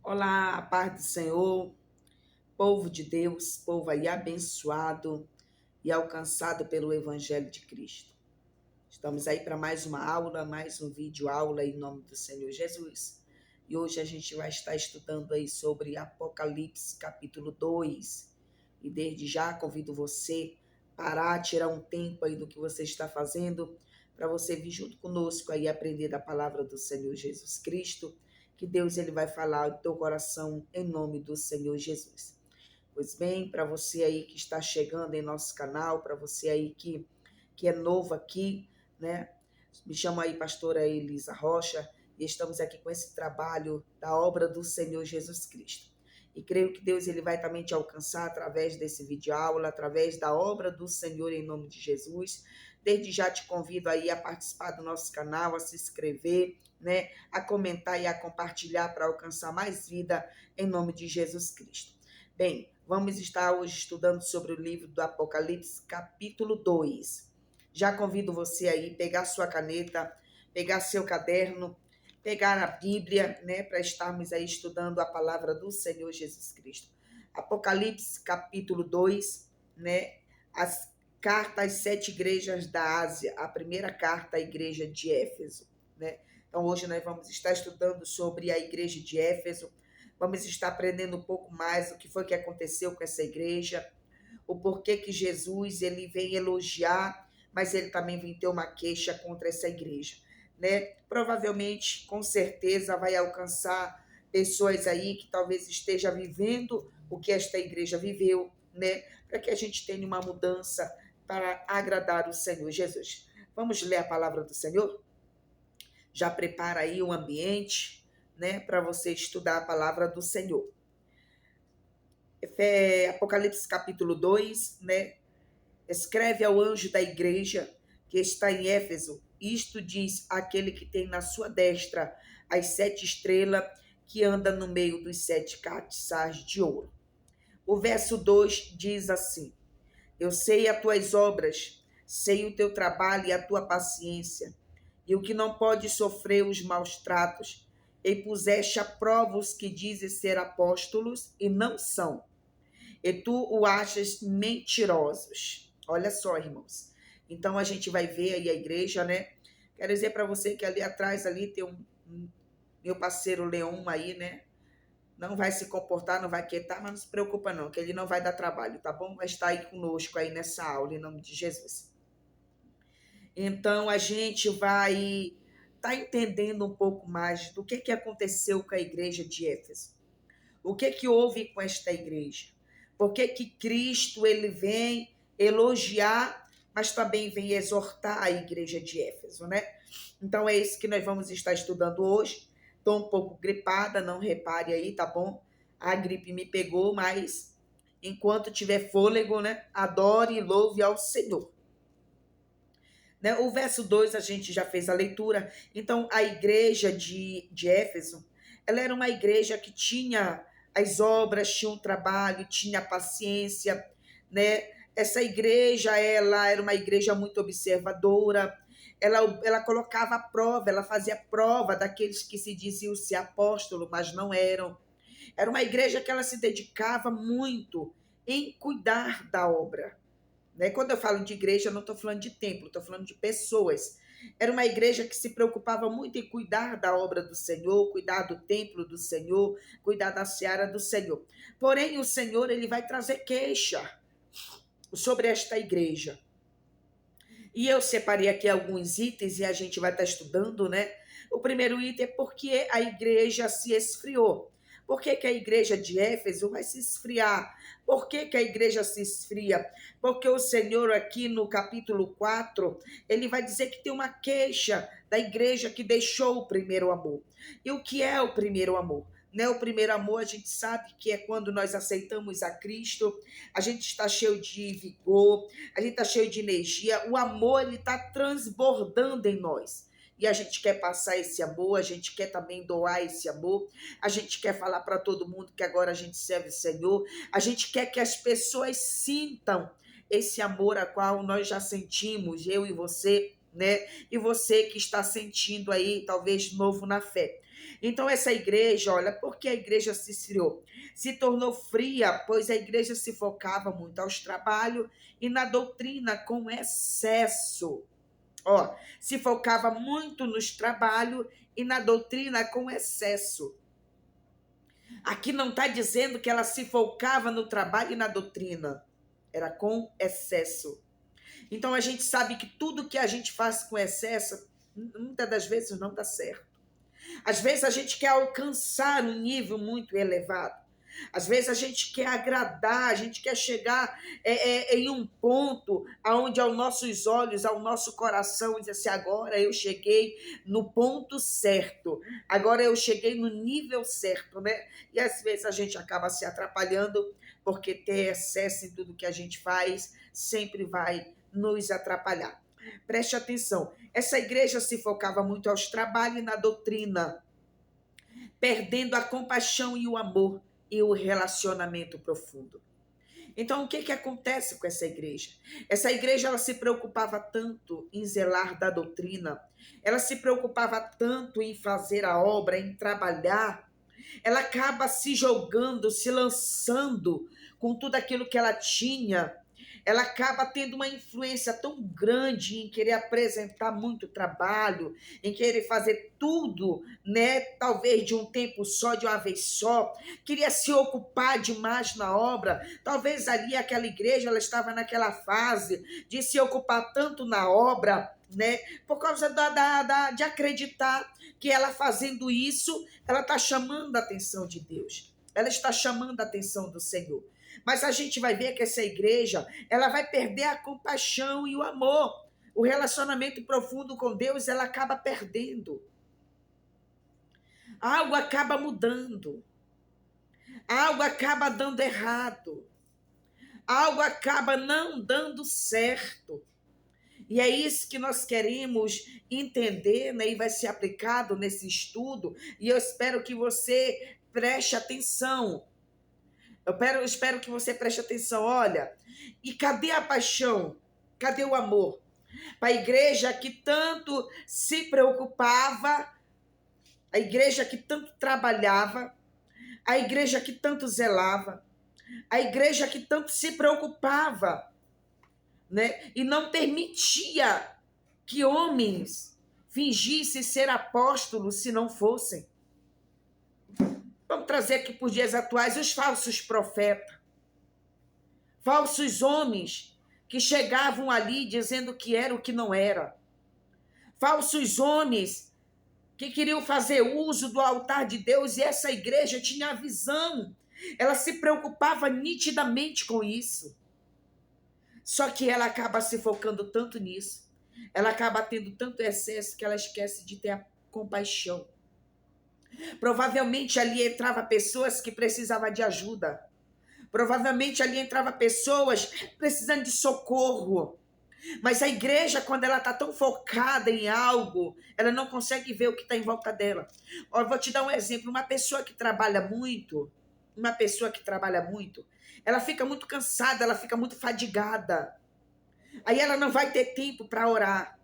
Olá, a paz do Senhor, povo de Deus, povo aí abençoado e alcançado pelo Evangelho de Cristo. Estamos aí para mais uma aula, mais um vídeo aula em nome do Senhor Jesus. E hoje a gente vai estar estudando aí sobre Apocalipse capítulo 2. E desde já convido você parar, tirar um tempo aí do que você está fazendo, para você vir junto conosco aí aprender da palavra do Senhor Jesus Cristo, que Deus ele vai falar ao teu coração em nome do Senhor Jesus. Pois bem, para você aí que está chegando em nosso canal, para você aí que é novo aqui, né? Me chamo aí pastora Elisa Rocha e estamos aqui com esse trabalho da obra do Senhor Jesus Cristo. E creio que Deus ele vai também te alcançar através desse vídeo aula, através da obra do Senhor em nome de Jesus. Desde já te convido aí a participar do nosso canal, a se inscrever, né? A comentar e a compartilhar para alcançar mais vida em nome de Jesus Cristo. Bem, vamos estar hoje estudando sobre o livro do Apocalipse, capítulo 2. Já convido você aí pegar sua caneta, pegar seu caderno, pegar a Bíblia, né, para estarmos aí estudando a palavra do Senhor Jesus Cristo. Apocalipse, capítulo 2, né, as cartas às 7 igrejas da Ásia, a primeira carta à igreja de Éfeso, né? Então hoje nós vamos estar estudando sobre a igreja de Éfeso, vamos estar aprendendo um pouco mais o que foi que aconteceu com essa igreja, o porquê que Jesus ele vem elogiar, mas ele também vem ter uma queixa contra essa igreja, né? Provavelmente, com certeza, vai alcançar pessoas aí que talvez esteja vivendo o que esta igreja viveu, né? Para que a gente tenha uma mudança para agradar o Senhor Jesus. Vamos ler a palavra do Senhor? Já prepara aí o ambiente, né, para você estudar a palavra do Senhor. Apocalipse capítulo 2, né? Escreve ao anjo da igreja que está em Éfeso, isto diz aquele que tem na sua destra as 7 estrelas, que anda no meio dos 7 castiçais de ouro. O verso 2 diz assim: Eu sei as tuas obras, sei o teu trabalho e a tua paciência, e o que não pode sofrer os maus tratos, e puseste a prova os que dizem ser apóstolos e não são, e tu o achas mentirosos. Olha só, irmãos. Então a gente vai ver aí a igreja, né? Quero dizer para você que ali atrás ali tem um meu parceiro Leão aí, né? Não vai se comportar, não vai quietar, mas não se preocupa não, que ele não vai dar trabalho, tá bom? Vai estar aí conosco aí nessa aula, em nome de Jesus. Então a gente vai estar entendendo um pouco mais do que aconteceu com a igreja de Éfeso. O que houve com esta igreja? Por que Cristo ele vem elogiar, mas também vem exortar a igreja de Éfeso, né? Então é isso que nós vamos estar estudando hoje. Estou um pouco gripada, não repare aí, tá bom? A gripe me pegou, mas enquanto tiver fôlego, né? Adore e louve ao Senhor. Né? O verso 2 a gente já fez a leitura. Então a igreja de Éfeso, ela era uma igreja que tinha as obras, tinha um trabalho, tinha paciência, né? Essa igreja, ela era uma igreja muito observadora, ela colocava a prova, ela fazia prova daqueles que se diziam ser apóstolo, mas não eram. Era uma igreja que ela se dedicava muito em cuidar da obra, né? Quando eu falo de igreja, eu não estou falando de templo, estou falando de pessoas. Era uma igreja que se preocupava muito em cuidar da obra do Senhor, cuidar do templo do Senhor, cuidar da seara do Senhor. Porém, o Senhor ele vai trazer queixa sobre esta igreja. E eu separei aqui alguns itens e a gente vai estar estudando, né? O primeiro item é porque a igreja se esfriou. Por que a igreja de Éfeso vai se esfriar? Por que a igreja se esfria? Porque o Senhor aqui no capítulo 4, ele vai dizer que tem uma queixa da igreja que deixou o primeiro amor. E o que é o primeiro amor? Né? O primeiro amor a gente sabe que é quando nós aceitamos a Cristo, a gente está cheio de vigor, a gente está cheio de energia, o amor ele está transbordando em nós. E a gente quer passar esse amor, a gente quer também doar esse amor, a gente quer falar para todo mundo que agora a gente serve o Senhor, a gente quer que as pessoas sintam esse amor a qual nós já sentimos, eu e você, né? E você que está sentindo aí, talvez novo na fé. Então essa igreja, olha, por que a igreja se esfriou? Se tornou fria, pois a igreja se focava muito aos trabalhos e na doutrina com excesso. Ó, se focava muito nos trabalhos e na doutrina com excesso. Aqui não está dizendo que ela se focava no trabalho e na doutrina. Era com excesso. Então a gente sabe que tudo que a gente faz com excesso, muitas das vezes não dá certo. Às vezes a gente quer alcançar um nível muito elevado. Às vezes a gente quer agradar, a gente quer chegar em um ponto onde aos nossos olhos, ao nosso coração, diz assim, agora eu cheguei no ponto certo, agora eu cheguei no nível certo, né? E às vezes a gente acaba se atrapalhando, porque ter excesso em tudo que a gente faz sempre vai nos atrapalhar. Preste atenção, essa igreja se focava muito aos trabalhos e na doutrina, perdendo a compaixão e o amor e o relacionamento profundo. Então, o que acontece com essa igreja? Essa igreja ela se preocupava tanto em zelar da doutrina, ela se preocupava tanto em fazer a obra, em trabalhar, ela acaba se jogando, se lançando com tudo aquilo que ela tinha, ela acaba tendo uma influência tão grande em querer apresentar muito trabalho, em querer fazer tudo, né? Talvez de um tempo só, de uma vez só, queria se ocupar demais na obra. Talvez ali aquela igreja ela estava naquela fase de se ocupar tanto na obra, né? Por causa de acreditar que ela fazendo isso, ela está chamando a atenção de Deus. Ela está chamando a atenção do Senhor. Mas a gente vai ver que essa igreja, ela vai perder a compaixão e o amor. O relacionamento profundo com Deus, ela acaba perdendo. Algo acaba mudando. Algo acaba dando errado. Algo acaba não dando certo. E é isso que nós queremos entender, né? E vai ser aplicado nesse estudo. E eu espero que você preste atenção. Eu espero que você preste atenção. Olha, e cadê a paixão? Cadê o amor? Para a igreja que tanto se preocupava, a igreja que tanto trabalhava, a igreja que tanto zelava, a igreja que tanto se preocupava, né? E não permitia que homens fingissem ser apóstolos se não fossem. Vamos trazer aqui para os dias atuais os falsos profetas, falsos homens que chegavam ali dizendo que era o que não era, falsos homens que queriam fazer uso do altar de Deus, e essa igreja tinha a visão, ela se preocupava nitidamente com isso. Só que ela acaba se focando tanto nisso, ela acaba tendo tanto excesso que ela esquece de ter a compaixão. Provavelmente ali entrava pessoas que precisavam de ajuda. Provavelmente ali entrava pessoas precisando de socorro. Mas a igreja, quando ela está tão focada em algo, ela não consegue ver o que está em volta dela. Eu vou te dar um exemplo. Uma pessoa que trabalha muito, ela fica muito cansada, ela fica muito fadigada. Aí ela não vai ter tempo para orar.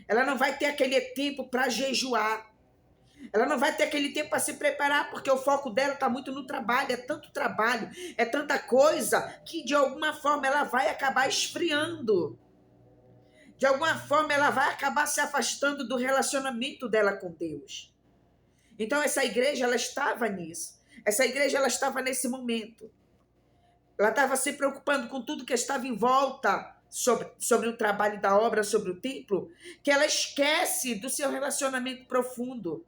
Ela não vai ter aquele tempo para jejuar. Ela não vai ter aquele tempo para se preparar, porque o foco dela está muito no trabalho, é tanto trabalho, é tanta coisa, que de alguma forma ela vai acabar esfriando. De alguma forma ela vai acabar se afastando do relacionamento dela com Deus. Então essa igreja, ela estava nisso. Essa igreja, ela estava nesse momento. Ela estava se preocupando com tudo que estava em volta sobre o trabalho da obra, sobre o templo, que ela esquece do seu relacionamento profundo.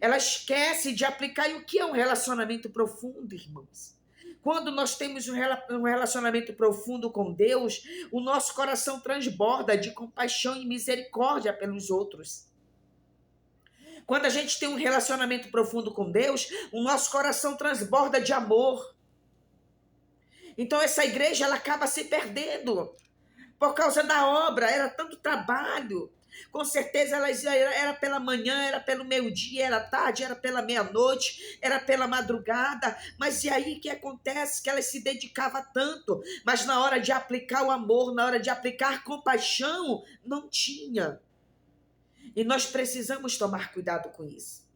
Ela esquece de aplicar. E o que é um relacionamento profundo, irmãos? Quando nós temos um relacionamento profundo com Deus, o nosso coração transborda de compaixão e misericórdia pelos outros. Quando a gente tem um relacionamento profundo com Deus, o nosso coração transborda de amor. Então essa igreja, ela acaba se perdendo por causa da obra. Era tanto trabalho. Com certeza ela era pela manhã, era pelo meio-dia, era tarde, era pela meia-noite, era pela madrugada. Mas e aí o que acontece? Que ela se dedicava tanto, mas na hora de aplicar o amor, na hora de aplicar compaixão, não tinha. E nós precisamos tomar cuidado com isso.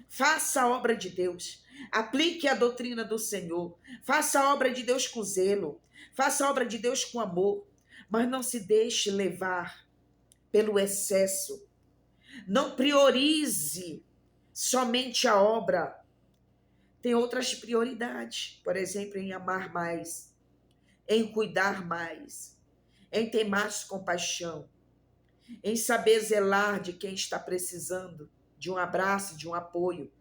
Faça a obra de Deus. Aplique a doutrina do Senhor. Faça a obra de Deus com zelo. Faça a obra de Deus com amor. Mas não se deixe levar pelo excesso. Não priorize somente a obra. Tem outras prioridades. Por exemplo, em amar mais, em cuidar mais, em ter mais compaixão, em saber zelar de quem está precisando de um abraço, de um apoio.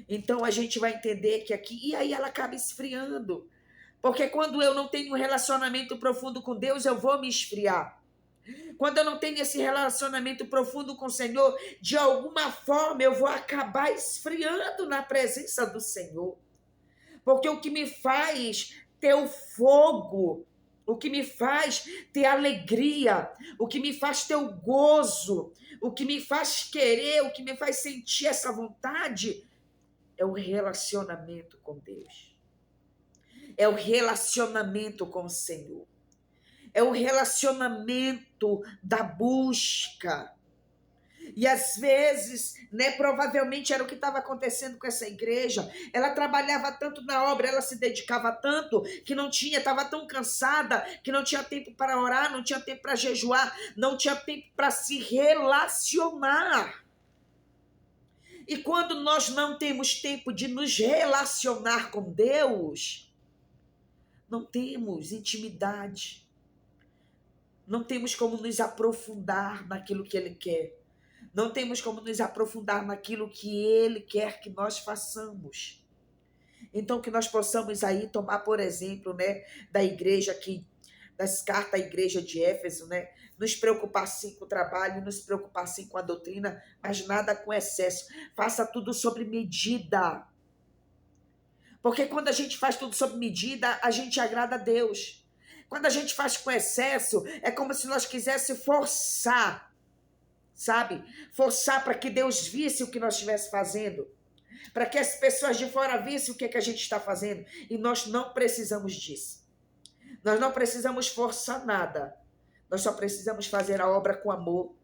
Então a gente vai entender que aqui, e aí ela acaba esfriando. Porque quando eu não tenho um relacionamento profundo com Deus, eu vou me esfriar. Quando eu não tenho esse relacionamento profundo com o Senhor, de alguma forma eu vou acabar esfriando na presença do Senhor. Porque o que me faz ter o fogo, o que me faz ter alegria, o que me faz ter o gozo, o que me faz querer, o que me faz sentir essa vontade, é o relacionamento com Deus. É o relacionamento com o Senhor. É o relacionamento da busca. E às vezes, né, provavelmente era o que estava acontecendo com essa igreja. Ela trabalhava tanto na obra, ela se dedicava tanto, que não tinha, estava tão cansada, que não tinha tempo para orar, não tinha tempo para jejuar, não tinha tempo para se relacionar. E quando nós não temos tempo de nos relacionar com Deus, não temos intimidade, não temos como nos aprofundar naquilo que Ele quer. Não temos como nos aprofundar naquilo que Ele quer que nós façamos. Então, que nós possamos aí tomar, por exemplo, né, da igreja aqui, das cartas à igreja de Éfeso, né, nos preocupar sim com o trabalho, nos preocupar sim com a doutrina, mas nada com excesso. Faça tudo sobre medida. Porque quando a gente faz tudo sob medida, a gente agrada a Deus. Quando a gente faz com excesso, é como se nós quiséssemos forçar, sabe? Forçar para que Deus visse o que nós estivéssemos fazendo. Para que as pessoas de fora vissem o que a gente está fazendo. E nós não precisamos disso. Nós não precisamos forçar nada. Nós só precisamos fazer a obra com amor,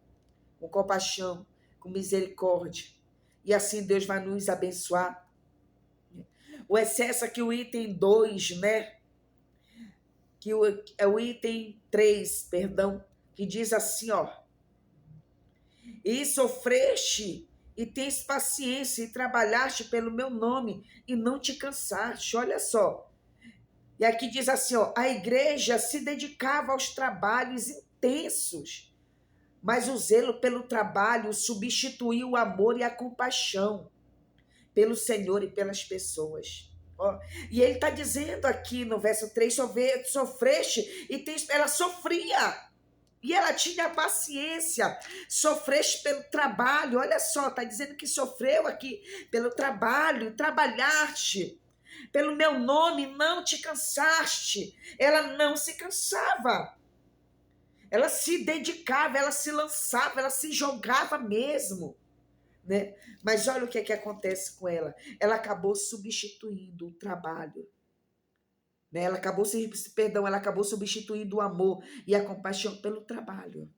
com compaixão, com misericórdia. E assim Deus vai nos abençoar. O excesso aqui, o item 2, né? Que é o item 3, perdão, que diz assim, ó. E sofreste e tens paciência e trabalhaste pelo meu nome e não te cansaste. Olha só. E aqui diz assim, ó, a igreja se dedicava aos trabalhos intensos, mas o zelo pelo trabalho substituiu o amor e a compaixão pelo Senhor e pelas pessoas. Ó, e ele está dizendo aqui no verso 3, sofreste e ela sofria. E ela tinha paciência, sofreste pelo trabalho, olha só, está dizendo que sofreu aqui pelo trabalho, trabalhaste, pelo meu nome, não te cansaste. Ela não se cansava, ela se dedicava, ela se lançava, ela se jogava mesmo, né? Mas olha o que acontece com ela, ela acabou substituindo o trabalho. Ela acabou substituindo o amor e a compaixão pelo trabalho.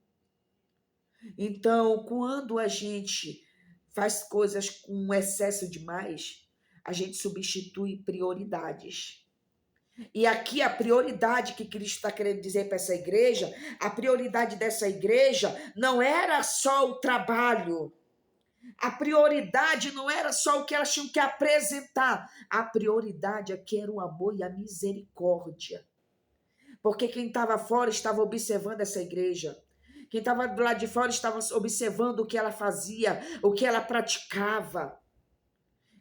Então, quando a gente faz coisas com excesso demais, a gente substitui prioridades. E aqui a prioridade que Cristo está querendo dizer para essa igreja, a prioridade dessa igreja não era só o trabalho. A prioridade não era só o que elas tinham que apresentar. A prioridade aqui era o amor e a misericórdia. Porque quem estava fora estava observando essa igreja. Quem estava do lado de fora estava observando o que ela fazia, o que ela praticava.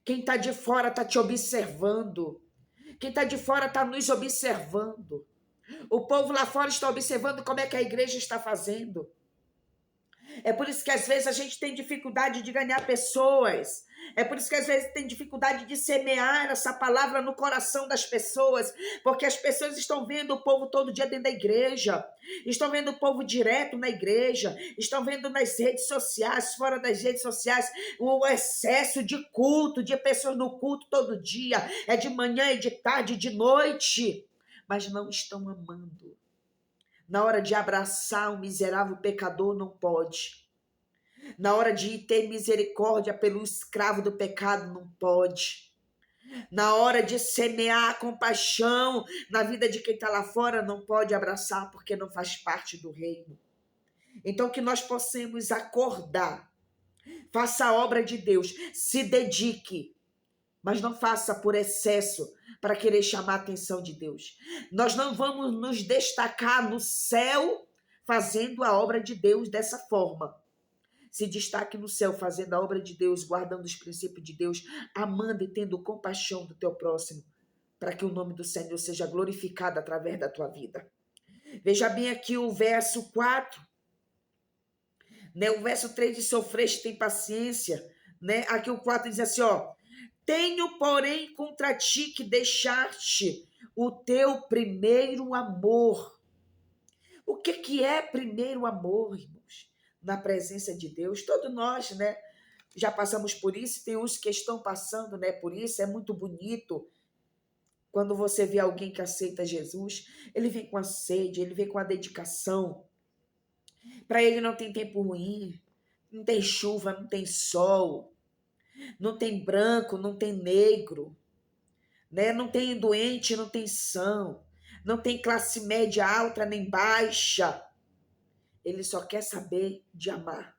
Quem está de fora está te observando. Quem está de fora está nos observando. O povo lá fora está observando como é que a igreja está fazendo. É por isso que às vezes a gente tem dificuldade de ganhar pessoas. É por isso que às vezes tem dificuldade de semear essa palavra no coração das pessoas, porque as pessoas estão vendo o povo todo dia dentro da igreja, estão vendo o povo direto na igreja, estão vendo nas redes sociais, fora das redes sociais, o excesso de culto, de pessoas no culto todo dia, é de manhã, é de tarde, de noite, mas não estão amando. Na hora de abraçar um miserável pecador, não pode. Na hora de ter misericórdia pelo escravo do pecado, não pode. Na hora de semear compaixão na vida de quem está lá fora, não pode abraçar, porque não faz parte do reino. Então, que nós possamos acordar, faça a obra de Deus, se dedique, mas não faça por excesso para querer chamar a atenção de Deus. Nós não vamos nos destacar no céu fazendo a obra de Deus dessa forma. Se destaque no céu fazendo a obra de Deus, guardando os princípios de Deus, amando e tendo compaixão do teu próximo, para que o nome do Senhor seja glorificado através da tua vida. Veja bem aqui o verso 4, né? O verso 3 diz: sofreste, tem paciência, né? Aqui o 4 diz assim, ó: tenho, porém, contra ti que deixaste o teu primeiro amor. O que é primeiro amor, irmãos? Na presença de Deus, todos nós, né, já passamos por isso, tem uns que estão passando, né, por isso. É muito bonito quando você vê alguém que aceita Jesus, ele vem com a sede, ele vem com a dedicação. Para ele não tem tempo ruim, não tem chuva, não tem sol, não tem branco, não tem negro, né? Não tem doente, não tem são, não tem classe média alta nem baixa. Ele só quer saber de amar.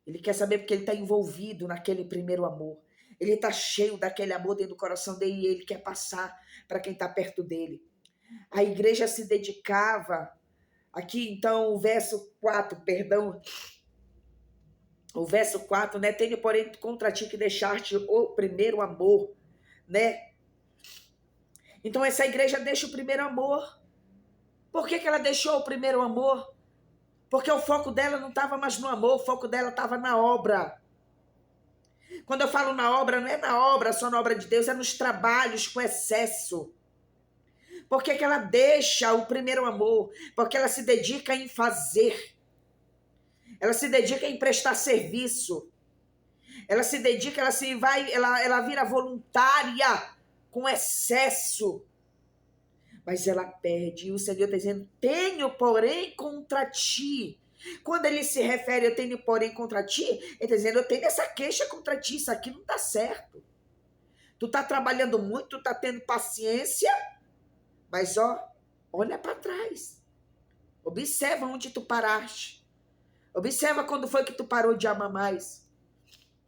Ele quer saber porque ele está envolvido naquele primeiro amor. Ele está cheio daquele amor dentro do coração dele e ele quer passar para quem está perto dele. A igreja se dedicava. Aqui, então, o verso 4, perdão. O verso 4, né? Tenho, porém, contra ti que deixaste o primeiro amor, né? Então, essa igreja deixa o primeiro amor. Por que ela deixou o primeiro amor? Porque o foco dela não estava mais no amor, o foco dela estava na obra. Quando eu falo na obra, não é na obra, só na obra de Deus, é nos trabalhos com excesso. Por que ela deixa o primeiro amor? Porque ela se dedica em fazer. Ela se dedica em prestar serviço. Ela se dedica, ela vira voluntária com excesso. Mas ela perde. E o Senhor está dizendo: tenho, porém, contra ti. Quando ele se refere, eu tenho, porém, contra ti, ele está dizendo: eu tenho essa queixa contra ti, isso aqui não está certo. Tu está trabalhando muito, tu está tendo paciência, mas olha para trás. Observa onde tu paraste. Observa quando foi que tu parou de amar mais.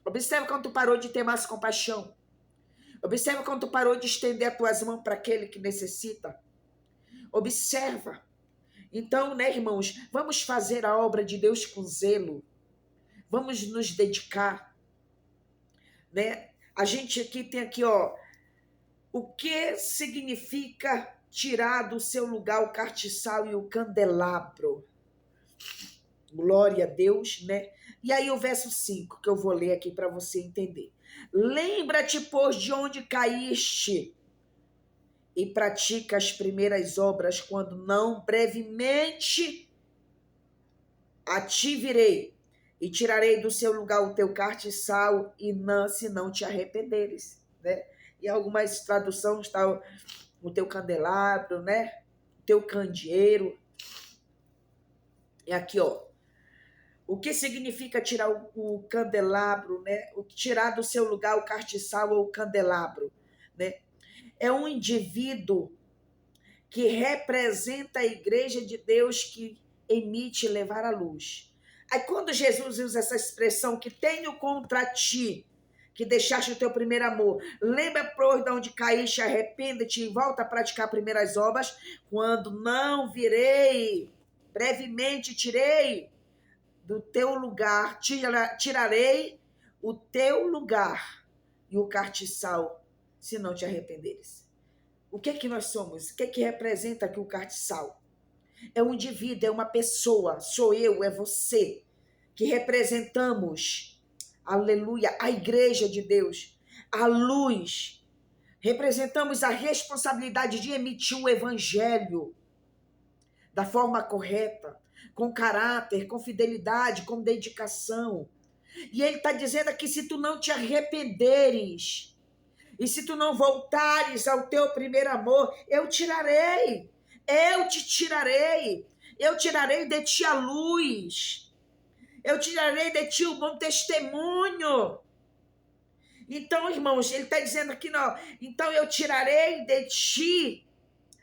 Observa quando tu parou de ter mais compaixão. Observa quando tu parou de estender as tuas mãos para aquele que necessita. Observa. Então, né, irmãos, vamos fazer a obra de Deus com zelo. Vamos nos dedicar, né? A gente aqui tem aqui, ó, o que significa tirar do seu lugar o castiçal e o candelabro. Glória a Deus, né? E aí o verso 5, que eu vou ler aqui para você entender. Lembra-te, pois, de onde caíste e pratica as primeiras obras, quando não brevemente a ti virei e tirarei do seu lugar o teu castiçal e não, se não te arrependeres, né? Em algumas traduções está o teu candelabro, né? O teu candeeiro. E aqui, ó, o que significa tirar o candelabro, né? O tirar do seu lugar o castiçal ou o candelabro, né? É um indivíduo que representa a igreja de Deus, que emite levar a luz. Aí quando Jesus usa essa expressão, que tenho contra ti, que deixaste o teu primeiro amor, lembra, pois, de onde caíste, arrependa-te e volta a praticar primeiras obras, quando não virei, brevemente tirei do teu lugar, tirarei o teu lugar e o castiçal, se não te arrependeres. O que é que nós somos? O que é que representa aqui o castiçal? É um indivíduo, é uma pessoa, sou eu, é você, que representamos, aleluia, a igreja de Deus, a luz. Representamos a responsabilidade de emitir o evangelho da forma correta, com caráter, com fidelidade, com dedicação. E ele está dizendo aqui: se tu não te arrependeres, e se tu não voltares ao teu primeiro amor, eu te tirarei de ti a luz, Eu tirarei de ti o bom testemunho. Então, irmãos, ele está dizendo aqui, não. Então eu tirarei de ti,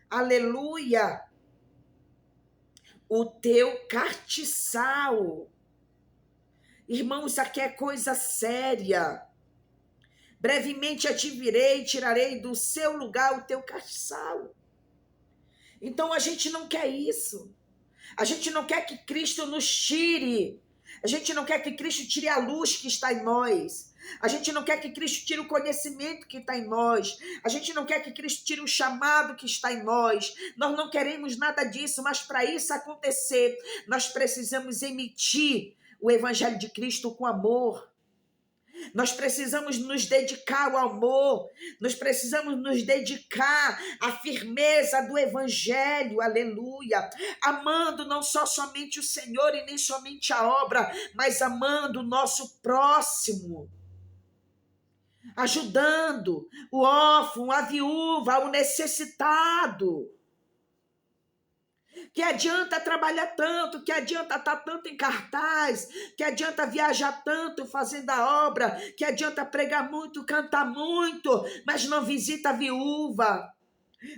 aleluia, o teu castiçal. Irmãos, isso aqui é coisa séria. Brevemente eu te virei e tirarei do seu lugar o teu castiçal. Então a gente não quer isso. A gente não quer que Cristo nos tire. A gente não quer que Cristo tire a luz que está em nós. A gente não quer que Cristo tire o conhecimento que está em nós. A gente não quer que Cristo tire o chamado que está em nós. Nós não queremos nada disso, mas para isso acontecer, nós precisamos emitir o Evangelho de Cristo com amor. Nós precisamos nos dedicar ao amor, nós precisamos nos dedicar à firmeza do Evangelho, aleluia, amando não só somente o Senhor e nem somente a obra, mas amando o nosso próximo, ajudando o órfão, a viúva, o necessitado. Que adianta trabalhar tanto, que adianta estar tanto em cartaz, que adianta viajar tanto fazendo a obra, que adianta pregar muito, cantar muito, mas não visita a viúva,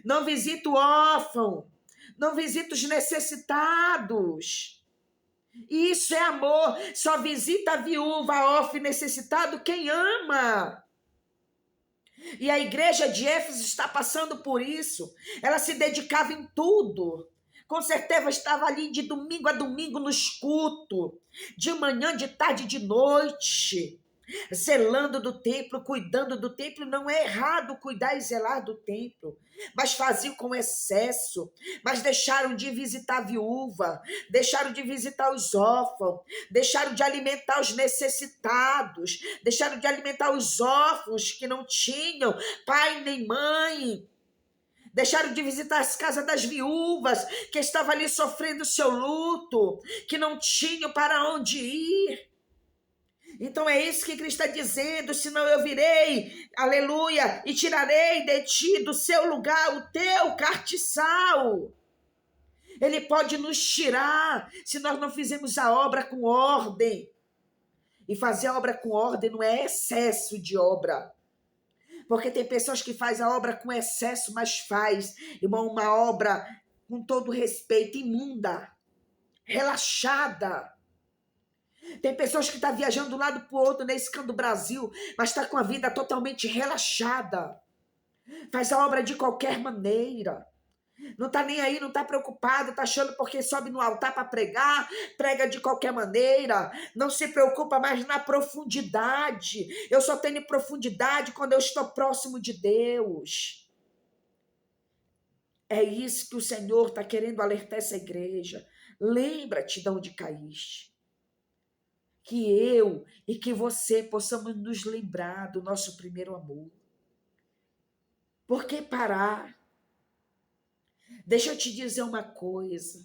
não visita o órfão, não visita os necessitados. Isso é amor, só visita a viúva, órfão e necessitado quem ama. E a igreja de Éfeso está passando por isso, ela se dedicava em tudo. Com certeza estava ali de domingo a domingo no escuto, de manhã, de tarde, de noite, zelando do templo, cuidando do templo. Não é errado cuidar e zelar do templo, mas faziam com excesso, mas deixaram de visitar a viúva, deixaram de visitar os órfãos, deixaram de alimentar os necessitados, deixaram de alimentar os órfãos que não tinham pai nem mãe, deixaram de visitar as casas das viúvas que estavam ali sofrendo seu luto, que não tinham para onde ir. Então é isso que Cristo está dizendo: senão eu virei, aleluia, e tirarei de ti, do seu lugar, o teu castiçal. Ele pode nos tirar se nós não fizermos a obra com ordem. E fazer a obra com ordem não é excesso de obra. Porque tem pessoas que fazem a obra com excesso, mas faz, irmão, uma obra com todo respeito, imunda, relaxada. Tem pessoas que estão viajando de um lado para o outro nesse canto do Brasil, mas está com a vida totalmente relaxada. Faz a obra de qualquer maneira. Não está nem aí, não está preocupado, está achando porque sobe no altar para pregar, prega de qualquer maneira, não se preocupa mais na profundidade. Eu só tenho profundidade quando eu estou próximo de Deus. É isso que o Senhor está querendo alertar essa igreja. Lembra-te de onde caíste. Que eu e que você possamos nos lembrar do nosso primeiro amor. Por que parar? Deixa eu te dizer uma coisa.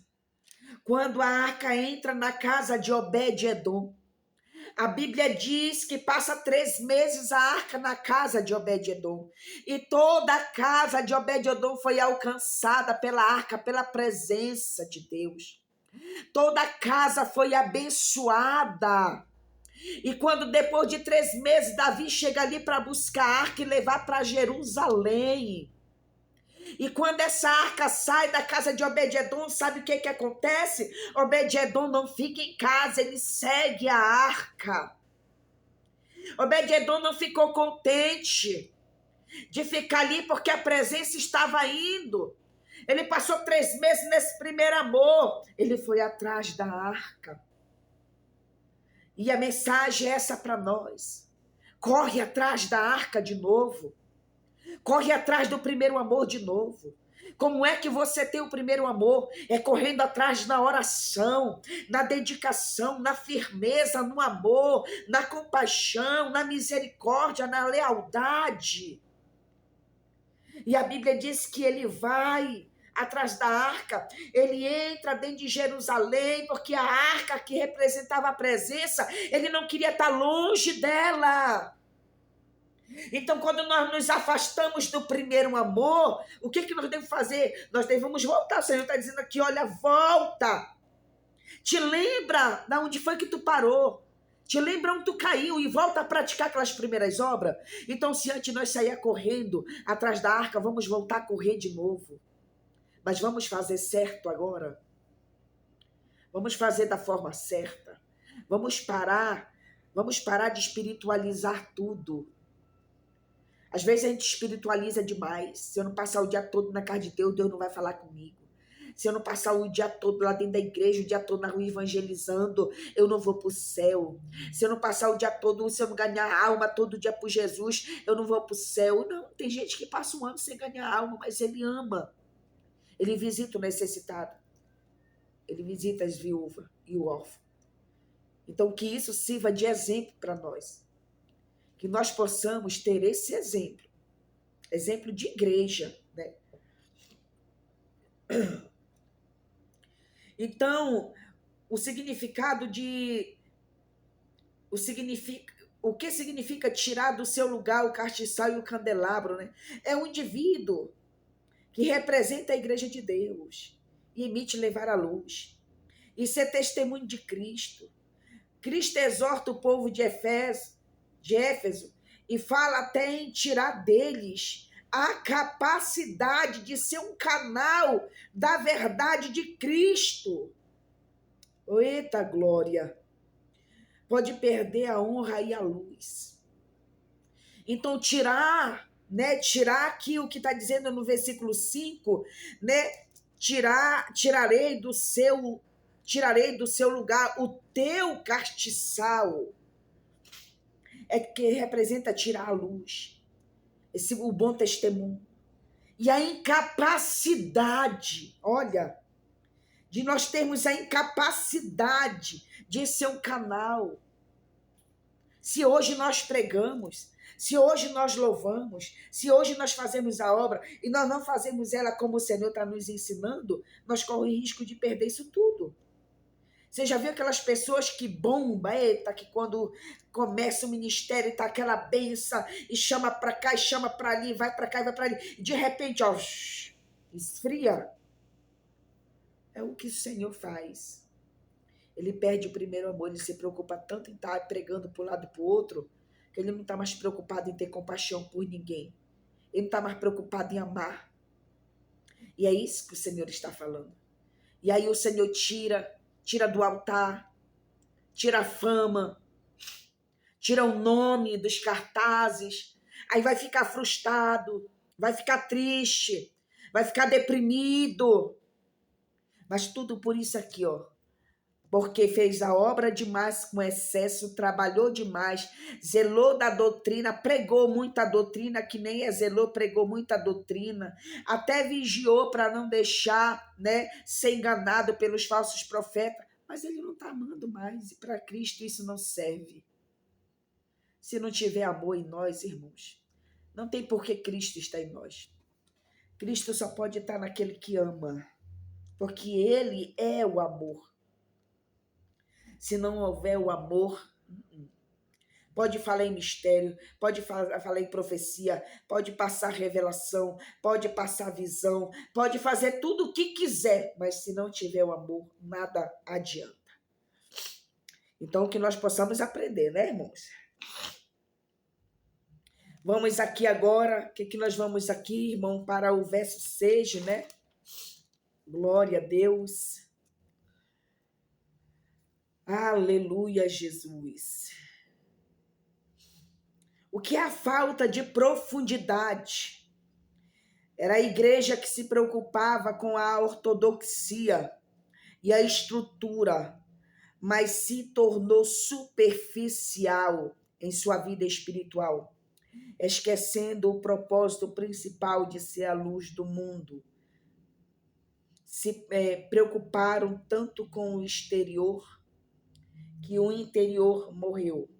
Quando a arca entra na casa de Obed-edom, a Bíblia diz que passa 3 meses a arca na casa de Obed-edom. E toda a casa de Obed-edom foi alcançada pela arca, pela presença de Deus. Toda a casa foi abençoada. E quando depois de 3 meses, Davi chega ali para buscar a arca e levar para Jerusalém. E quando essa arca sai da casa de Obed-edom, sabe o que acontece? Obed-edom não fica em casa, ele segue a arca. Obed-edom não ficou contente de ficar ali porque a presença estava indo. Ele passou 3 meses nesse primeiro amor. Ele foi atrás da arca. E a mensagem é essa para nós. Corre atrás da arca de novo. Corre atrás do primeiro amor de novo. Como é que você tem o primeiro amor? É correndo atrás na oração, na dedicação, na firmeza, no amor, na compaixão, na misericórdia, na lealdade. E a Bíblia diz que ele vai atrás da arca, ele entra dentro de Jerusalém, porque a arca que representava a presença, ele não queria estar longe dela. Então, quando nós nos afastamos do primeiro amor, o que nós devemos fazer? Nós devemos voltar. O Senhor está dizendo aqui, olha, volta. Te lembra de onde foi que tu parou. Te lembra onde tu caiu e volta a praticar aquelas primeiras obras. Então, se antes nós saía correndo atrás da arca, vamos voltar a correr de novo. Mas vamos fazer certo agora. Vamos fazer da forma certa. Vamos parar de espiritualizar tudo. Às vezes a gente espiritualiza demais. Se eu não passar o dia todo na casa de Deus, Deus não vai falar comigo. Se eu não passar o dia todo lá dentro da igreja, o dia todo na rua evangelizando, eu não vou para o céu. Se eu não passar o dia todo, se eu não ganhar alma todo dia por Jesus, eu não vou para o céu. Não, tem gente que passa um ano sem ganhar alma, mas ele ama. Ele visita o necessitado. Ele visita as viúvas e o órfão. Então, que isso sirva de exemplo para nós. Que nós possamos ter esse exemplo. Exemplo de igreja, né? Então, o que significa tirar do seu lugar o castiçal e o candelabro, né? É um indivíduo que representa a igreja de Deus e emite levar à luz e ser testemunho de Cristo. Cristo exorta o povo de Éfeso e fala até em tirar deles a capacidade de ser um canal da verdade de Cristo. Eita glória! Pode perder a honra e a luz. Então tirar aqui o que está dizendo no versículo 5, né? Tirarei do seu lugar o teu castiçal. É que representa tirar a luz. O bom testemunho. E a incapacidade, olha, de nós termos a incapacidade de ser um canal. Se hoje nós pregamos, se hoje nós louvamos, se hoje nós fazemos a obra e nós não fazemos ela como o Senhor está nos ensinando, nós corremos risco de perder isso tudo. Você já viu aquelas pessoas que bomba, eita, que quando começa o ministério está aquela benção e chama para cá e chama para ali, vai para cá e vai para ali. E de repente, ó, esfria. É o que o Senhor faz. Ele perde o primeiro amor, ele se preocupa tanto em estar pregando para um lado e para o outro, que ele não está mais preocupado em ter compaixão por ninguém. Ele não está mais preocupado em amar. E é isso que o Senhor está falando. E aí o Senhor tira do altar, tira a fama, tira o nome dos cartazes, aí vai ficar frustrado, vai ficar triste, vai ficar deprimido. Mas tudo por isso aqui, ó. Porque fez a obra demais com excesso, trabalhou demais, zelou da doutrina, pregou muita doutrina, que nem zelou, pregou muita doutrina, até vigiou para não deixar, né, ser enganado pelos falsos profetas, mas ele não está amando mais, e para Cristo isso não serve. Se não tiver amor em nós, irmãos, não tem por que Cristo estar em nós. Cristo só pode estar naquele que ama, porque ele é o amor. Se não houver o amor, pode falar em mistério, pode falar em profecia, pode passar revelação, pode passar visão, pode fazer tudo o que quiser, mas se não tiver o amor, nada adianta. Então, que nós possamos aprender, né, irmãos? Vamos aqui agora, o que nós vamos aqui, irmão, para o verso 6, né? Glória a Deus. Aleluia, Jesus. O que é a falta de profundidade? Era a igreja que se preocupava com a ortodoxia e a estrutura, mas se tornou superficial em sua vida espiritual, esquecendo o propósito principal de ser a luz do mundo. Se preocuparam tanto com o exterior que o interior morreu.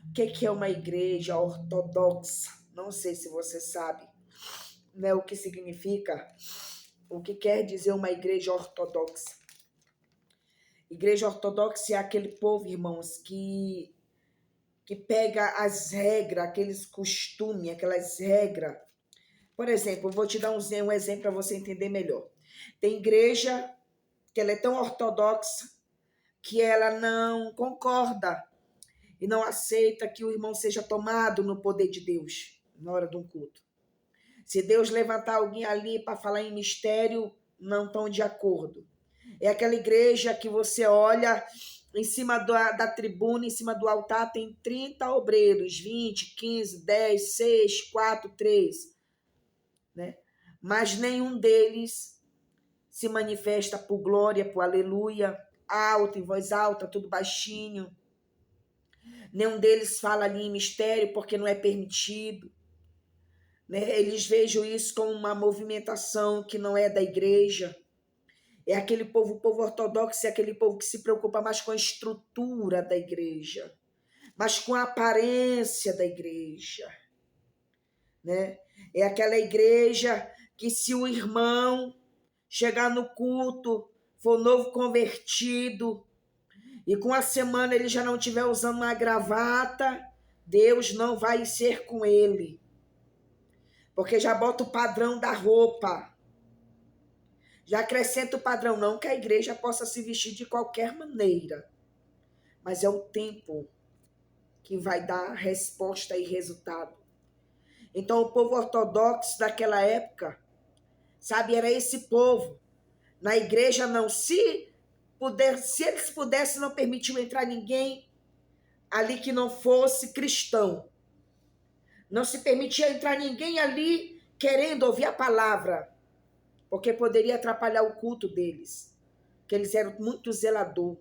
O que é uma igreja ortodoxa? Não sei se você sabe, né, o que significa, o que quer dizer uma igreja ortodoxa. Igreja ortodoxa é aquele povo, irmãos, que pega as regras, aqueles costumes, aquelas regras. Por exemplo, eu vou te dar um exemplo para você entender melhor. Tem igreja que ela é tão ortodoxa que ela não concorda e não aceita que o irmão seja tomado no poder de Deus na hora de um culto. Se Deus levantar alguém ali para falar em mistério, não estão de acordo. É aquela igreja que você olha em cima da tribuna, em cima do altar, tem 30 obreiros, 20, 15, 10, 6, 4, 3, né? Mas nenhum deles se manifesta por glória, por aleluia, alto, em voz alta, tudo baixinho. Nenhum deles fala ali em mistério porque não é permitido, né? Eles vejam isso como uma movimentação que não é da igreja. É aquele povo, o povo ortodoxo, é aquele povo que se preocupa mais com a estrutura da igreja, mas com a aparência da igreja, né? É aquela igreja que se o irmão chegar no culto, for novo convertido, e com a semana ele já não estiver usando uma gravata, Deus não vai ser com ele. Porque já bota o padrão da roupa. Já acrescenta o padrão, não que a igreja possa se vestir de qualquer maneira. Mas é o tempo que vai dar resposta e resultado. Então o povo ortodoxo daquela época, sabe, era esse povo. Na igreja não, se eles pudessem, não permitiam entrar ninguém ali que não fosse cristão. Não se permitia entrar ninguém ali querendo ouvir a palavra, porque poderia atrapalhar o culto deles, que eles eram muito zelador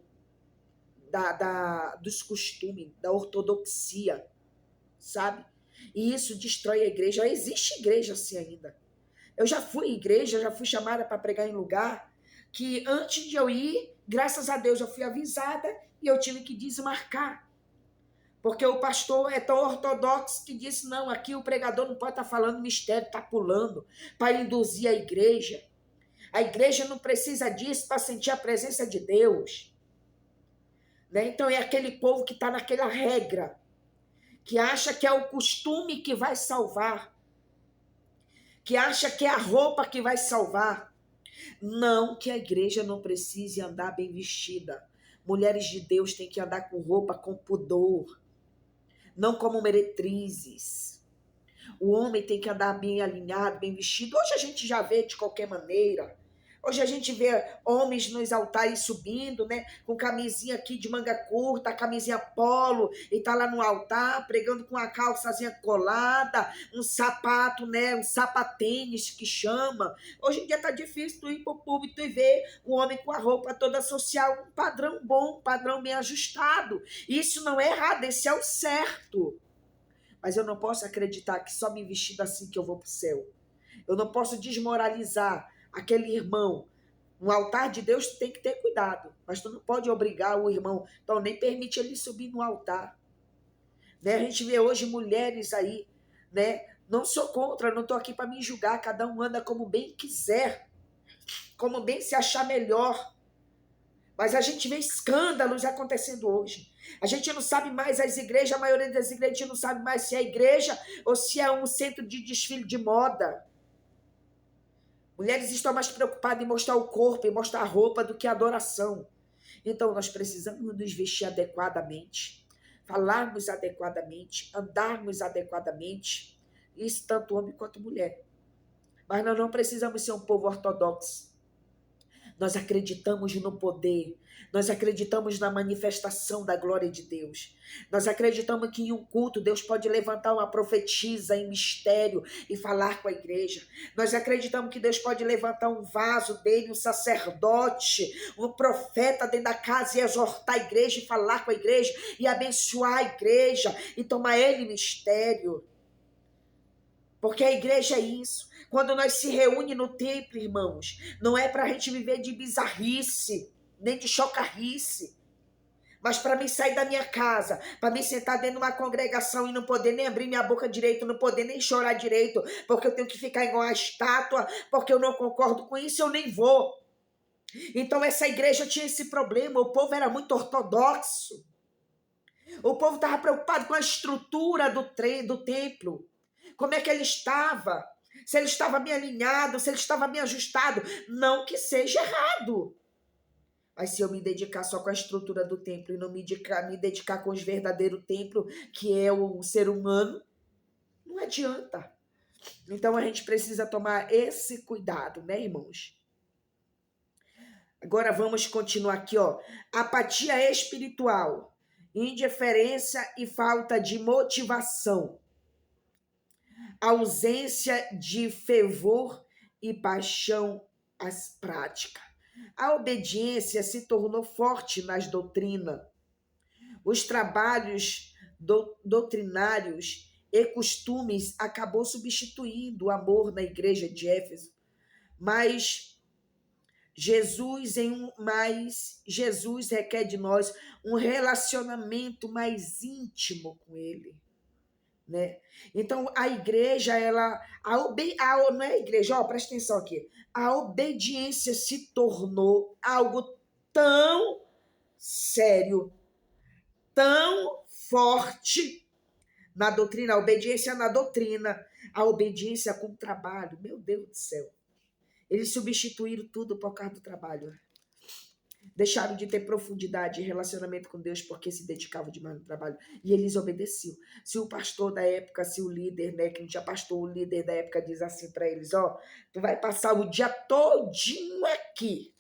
dos costumes, da ortodoxia, sabe? E isso destrói a igreja. Existe igreja assim ainda. Eu já fui em igreja, já fui chamada para pregar em lugar que antes de eu ir, graças a Deus, eu fui avisada e eu tive que desmarcar. Porque o pastor é tão ortodoxo que disse, não, aqui o pregador não pode estar falando mistério, está pulando, para induzir a igreja. A igreja não precisa disso para sentir a presença de Deus. Né? Então é aquele povo que está naquela regra, que acha que é o costume que vai salvar, que acha que é a roupa que vai salvar. Não que a igreja não precise andar bem vestida. Mulheres de Deus têm que andar com roupa com pudor, não como meretrizes. O homem tem que andar bem alinhado, bem vestido. Hoje a gente já vê de qualquer maneira. Hoje a gente vê homens nos altares subindo, né? Com camisinha aqui de manga curta, camisinha polo, e tá lá no altar, pregando com a calçazinha colada, um sapato, né? Um sapatênis que chama. Hoje em dia tá difícil tu ir pro público e ver o homem com a roupa toda social, um padrão bom, um padrão bem ajustado. Isso não é errado, esse é o certo. Mas eu não posso acreditar que só me vestindo assim que eu vou pro céu. Eu não posso desmoralizar aquele irmão. No altar de Deus tu tem que ter cuidado, mas tu não pode obrigar o irmão, então nem permite ele subir no altar. Né? A gente vê hoje mulheres aí, né? Não sou contra, não estou aqui para me julgar, cada um anda como bem quiser, como bem se achar melhor. Mas a gente vê escândalos acontecendo hoje. A gente não sabe mais as igrejas, a maioria das igrejas a gente não sabe mais se é igreja ou se é um centro de desfile de moda. Mulheres estão mais preocupadas em mostrar o corpo, em mostrar a roupa do que a adoração. Então nós precisamos nos vestir adequadamente, falarmos adequadamente, andarmos adequadamente. Isso tanto homem quanto mulher. Mas nós não precisamos ser um povo ortodoxo. Nós acreditamos no poder, nós acreditamos na manifestação da glória de Deus. Nós acreditamos que em um culto Deus pode levantar uma profetisa em mistério e falar com a igreja. Nós acreditamos que Deus pode levantar um vaso dele, um sacerdote, um profeta dentro da casa e exortar a igreja e falar com a igreja e abençoar a igreja e tomar ele mistério. Porque a igreja é isso. Quando nós se reúne no templo, irmãos, não é para a gente viver de bizarrice, nem de chocarrice. Mas para mim sair da minha casa, para mim sentar dentro de uma congregação e não poder nem abrir minha boca direito, não poder nem chorar direito, porque eu tenho que ficar igual a estátua, porque eu não concordo com isso, eu nem vou. Então essa igreja tinha esse problema, o povo era muito ortodoxo. O povo estava preocupado com a estrutura do templo. Como é que ele estava? Se ele estava bem alinhado, se ele estava bem ajustado. Não que seja errado. Mas se eu me dedicar só com a estrutura do templo e não me dedicar com os verdadeiros templos, que é o ser humano, não adianta. Então a gente precisa tomar esse cuidado, né, irmãos? Agora vamos continuar aqui, ó. Apatia espiritual, indiferença e falta de motivação, ausência de fervor e paixão às práticas. A obediência se tornou forte nas doutrinas. Os trabalhos doutrinários e costumes acabou substituindo o amor na igreja de Éfeso. Mas Jesus requer de nós um relacionamento mais íntimo com ele, né? Então a igreja, não é a igreja, ó, presta atenção aqui. A obediência se tornou algo tão sério, tão forte na doutrina, a obediência na doutrina, a obediência com o trabalho. Meu Deus do céu. Eles substituíram tudo por causa do trabalho. Deixaram de ter profundidade e relacionamento com Deus porque se dedicavam demais no trabalho. E eles obedeciam. Se o pastor da época, se o líder, né, que não tinha pastor, o líder da época diz assim para eles, ó, tu vai passar o dia todinho aqui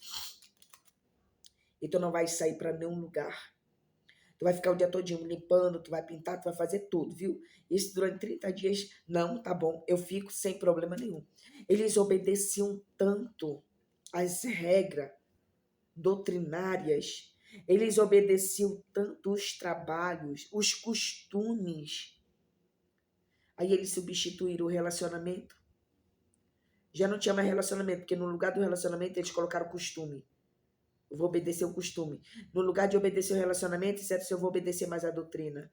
e tu não vai sair para nenhum lugar. Tu vai ficar o dia todinho limpando, tu vai pintar, tu vai fazer tudo, viu? Isso durante 30 dias, não, tá bom, eu fico sem problema nenhum. Eles obedeciam tanto as regras doutrinárias, eles obedeciam tanto os trabalhos, os costumes. Aí eles substituíram o relacionamento. Já não tinha mais relacionamento, porque no lugar do relacionamento eles colocaram costume. Eu vou obedecer o costume. No lugar de obedecer o relacionamento, eu vou obedecer mais a doutrina.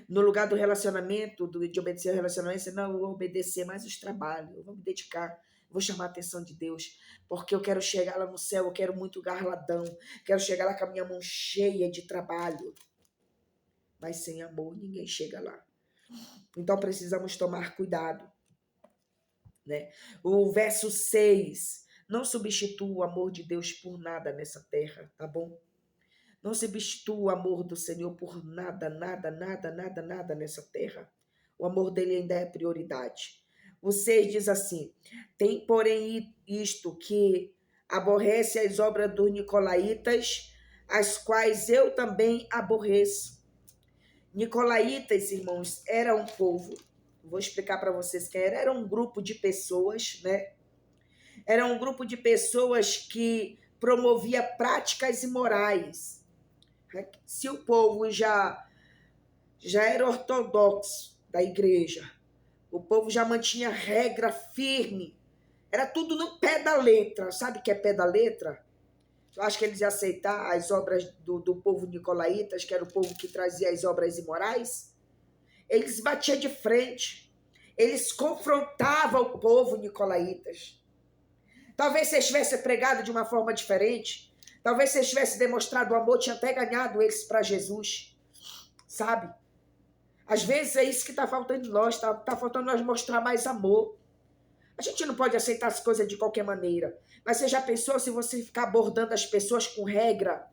No lugar do relacionamento, de obedecer o relacionamento, não, eu vou obedecer mais os trabalhos. Eu vou me dedicar, vou chamar a atenção de Deus, porque eu quero chegar lá no céu, eu quero muito garladão, quero chegar lá com a minha mão cheia de trabalho. Mas sem amor, ninguém chega lá. Então precisamos tomar cuidado, né? O verso 6... Não substitua o amor de Deus por nada nessa terra, tá bom? Não substitua o amor do Senhor por nada, nada, nada, nada, nada nessa terra. O amor dele ainda é prioridade. O 6 diz assim: tem, porém, isto que aborrece as obras dos nicolaítas, as quais eu também aborreço. Nicolaítas, irmãos, era um povo, vou explicar para vocês quem era. Era um grupo de pessoas, né? Era um grupo de pessoas que promovia práticas imorais. Se o povo já era ortodoxo da igreja, o povo já mantinha regra firme, era tudo no pé da letra. Sabe o que é pé da letra? Eu acho que eles iam aceitar as obras do povo nicolaítas, que era o povo que trazia as obras imorais. Eles batiam de frente, eles confrontavam o povo nicolaítas. Talvez se tivesse pregado de uma forma diferente, talvez se tivesse demonstrado o amor, tinha até ganhado eles para Jesus, sabe? Às vezes é isso que está faltando em nós, tá faltando nós mostrar mais amor. A gente não pode aceitar as coisas de qualquer maneira, mas você já pensou se você ficar abordando as pessoas com regra?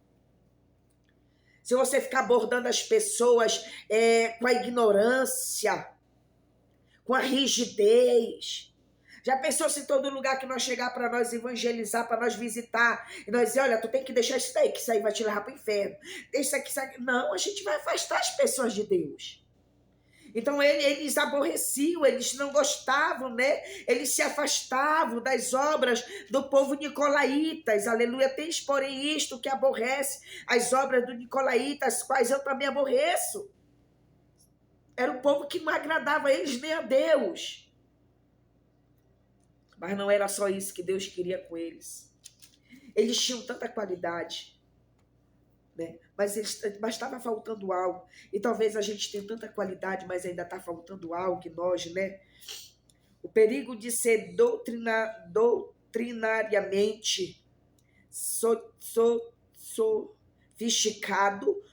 Se você ficar abordando as pessoas com a ignorância, com a rigidez? Já pensou se todo lugar que nós chegar para nós evangelizar, para nós visitar, e nós dizer, olha, tu tem que deixar isso daí, que isso aí vai te levar para o inferno. Deixa isso aqui. Não, a gente vai afastar as pessoas de Deus. Então eles aborreciam, eles não gostavam, né? Eles se afastavam das obras do povo nicolaítas. Aleluia. Tens, porém, isto que aborrece as obras do nicolaítas, as quais eu também aborreço. Era um povo que não agradava a eles nem a Deus. Mas não era só isso que Deus queria com eles. Eles tinham tanta qualidade, né? Mas estava faltando algo. E talvez a gente tenha tanta qualidade, mas ainda está faltando algo em nós, né? O perigo de ser doutrinariamente sofisticado,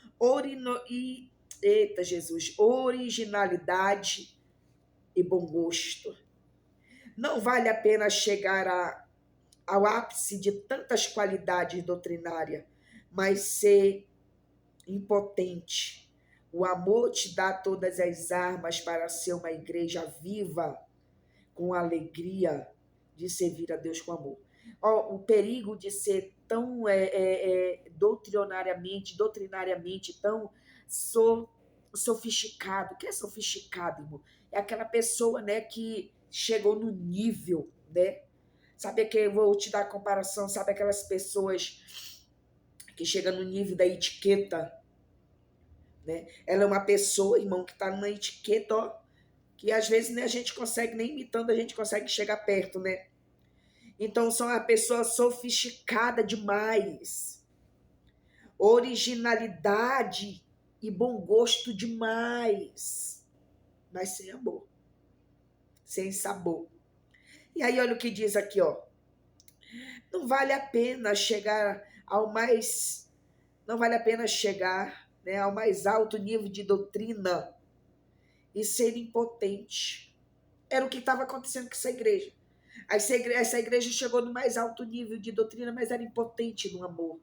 originalidade e bom gosto. Não vale a pena chegar a ao ápice de tantas qualidades doutrinárias, mas ser impotente. O amor te dá todas as armas para ser uma igreja viva, com alegria de servir a Deus com amor. O perigo de ser tão doutrinariamente tão sofisticado. O que é sofisticado, irmão? É aquela pessoa, né, que chegou no nível, né? Sabe que eu vou te dar a comparação, sabe aquelas pessoas que chegam no nível da etiqueta, né? Ela é uma pessoa, irmão, que está numa etiqueta, ó, que às vezes, né, a gente consegue, nem imitando, a gente consegue chegar perto, né? Então, são uma pessoa sofisticada demais, originalidade e bom gosto demais, mas sem amor, sem sabor. E aí, olha o que diz aqui, ó. Não vale a pena chegar ao mais, não vale a pena chegar, né, ao mais alto nível de doutrina e ser impotente. Era o que estava acontecendo com essa igreja. Essa igreja chegou no mais alto nível de doutrina, mas era impotente no amor.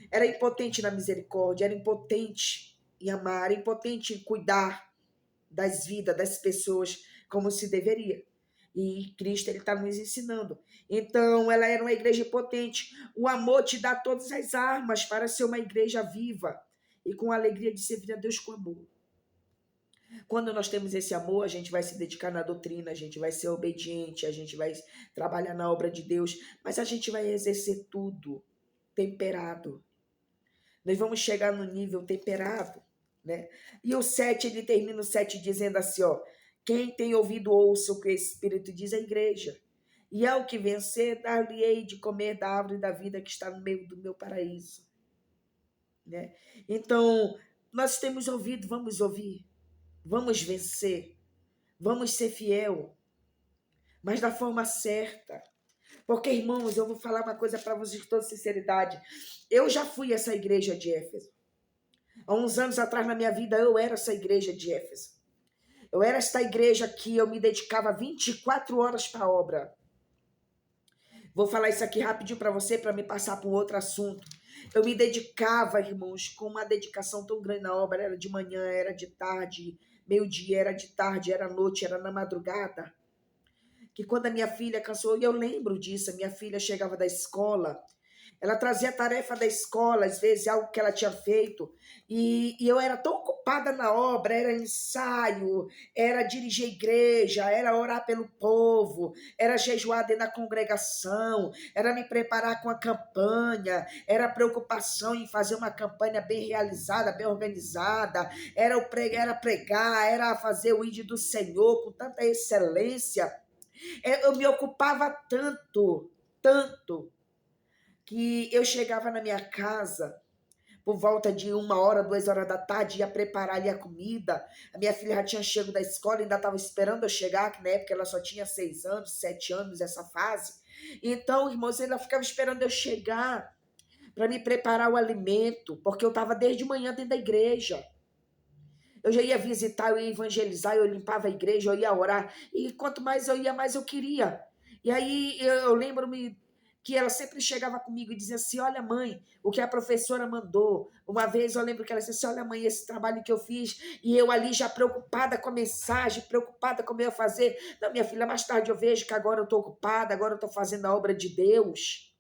Era impotente na misericórdia, era impotente em amar, era impotente em cuidar das vidas, das pessoas, como se deveria. E Cristo está nos ensinando. Então, ela era uma igreja potente. O amor te dá todas as armas para ser uma igreja viva e com a alegria de servir a Deus com amor. Quando nós temos esse amor, a gente vai se dedicar na doutrina, a gente vai ser obediente, a gente vai trabalhar na obra de Deus, mas a gente vai exercer tudo temperado. Nós vamos chegar no nível temperado, né? E o 7, ele termina o 7 dizendo assim, ó: quem tem ouvido, ouça o que o Espírito diz à igreja. E ao que vencer, dar-lhe-ei de comer da árvore da vida que está no meio do meu paraíso. Né? Então, nós temos ouvido, vamos ouvir. Vamos vencer, vamos ser fiel, mas da forma certa. Porque, irmãos, eu vou falar uma coisa para vocês com toda sinceridade. Eu já fui essa igreja de Éfeso. Há uns anos atrás na minha vida, eu era essa igreja de Éfeso. Eu era essa igreja que eu me dedicava 24 horas para a obra. Vou falar isso aqui rapidinho para você, para me passar para um outro assunto. Eu me dedicava, irmãos, com uma dedicação tão grande na obra. Era de manhã, era de tarde, meio-dia, era de tarde, era noite, era na madrugada. Que quando a minha filha cansou, e eu lembro disso, a minha filha chegava da escola, ela trazia a tarefa da escola, às vezes algo que ela tinha feito, e eu era tão ocupada na obra, era ensaio, era dirigir a igreja, era orar pelo povo, era jejuar dentro da congregação, era me preparar com a campanha, era preocupação em fazer uma campanha bem realizada, bem organizada, era pregar, era fazer o ID do Senhor com tanta excelência. Eu me ocupava tanto, que eu chegava na minha casa por volta de 1h, 2h da tarde, ia preparar ali a comida. A minha filha já tinha chego da escola, ainda estava esperando eu chegar, que na época ela só tinha 6 anos, 7 anos, essa fase. Então, irmãos, ela ficava esperando eu chegar para me preparar o alimento, porque eu estava desde manhã dentro da igreja. Eu já ia visitar, eu ia evangelizar, eu limpava a igreja, eu ia orar. E quanto mais eu ia, mais eu queria. E aí eu lembro-me que ela sempre chegava comigo e dizia assim: olha, mãe, o que a professora mandou. Uma vez eu lembro que ela disse assim: olha, mãe, esse trabalho que eu fiz. E eu ali já preocupada com a mensagem, preocupada com o que eu ia fazer. Não, minha filha, mais tarde eu vejo que agora eu estou ocupada, agora eu estou fazendo a obra de Deus.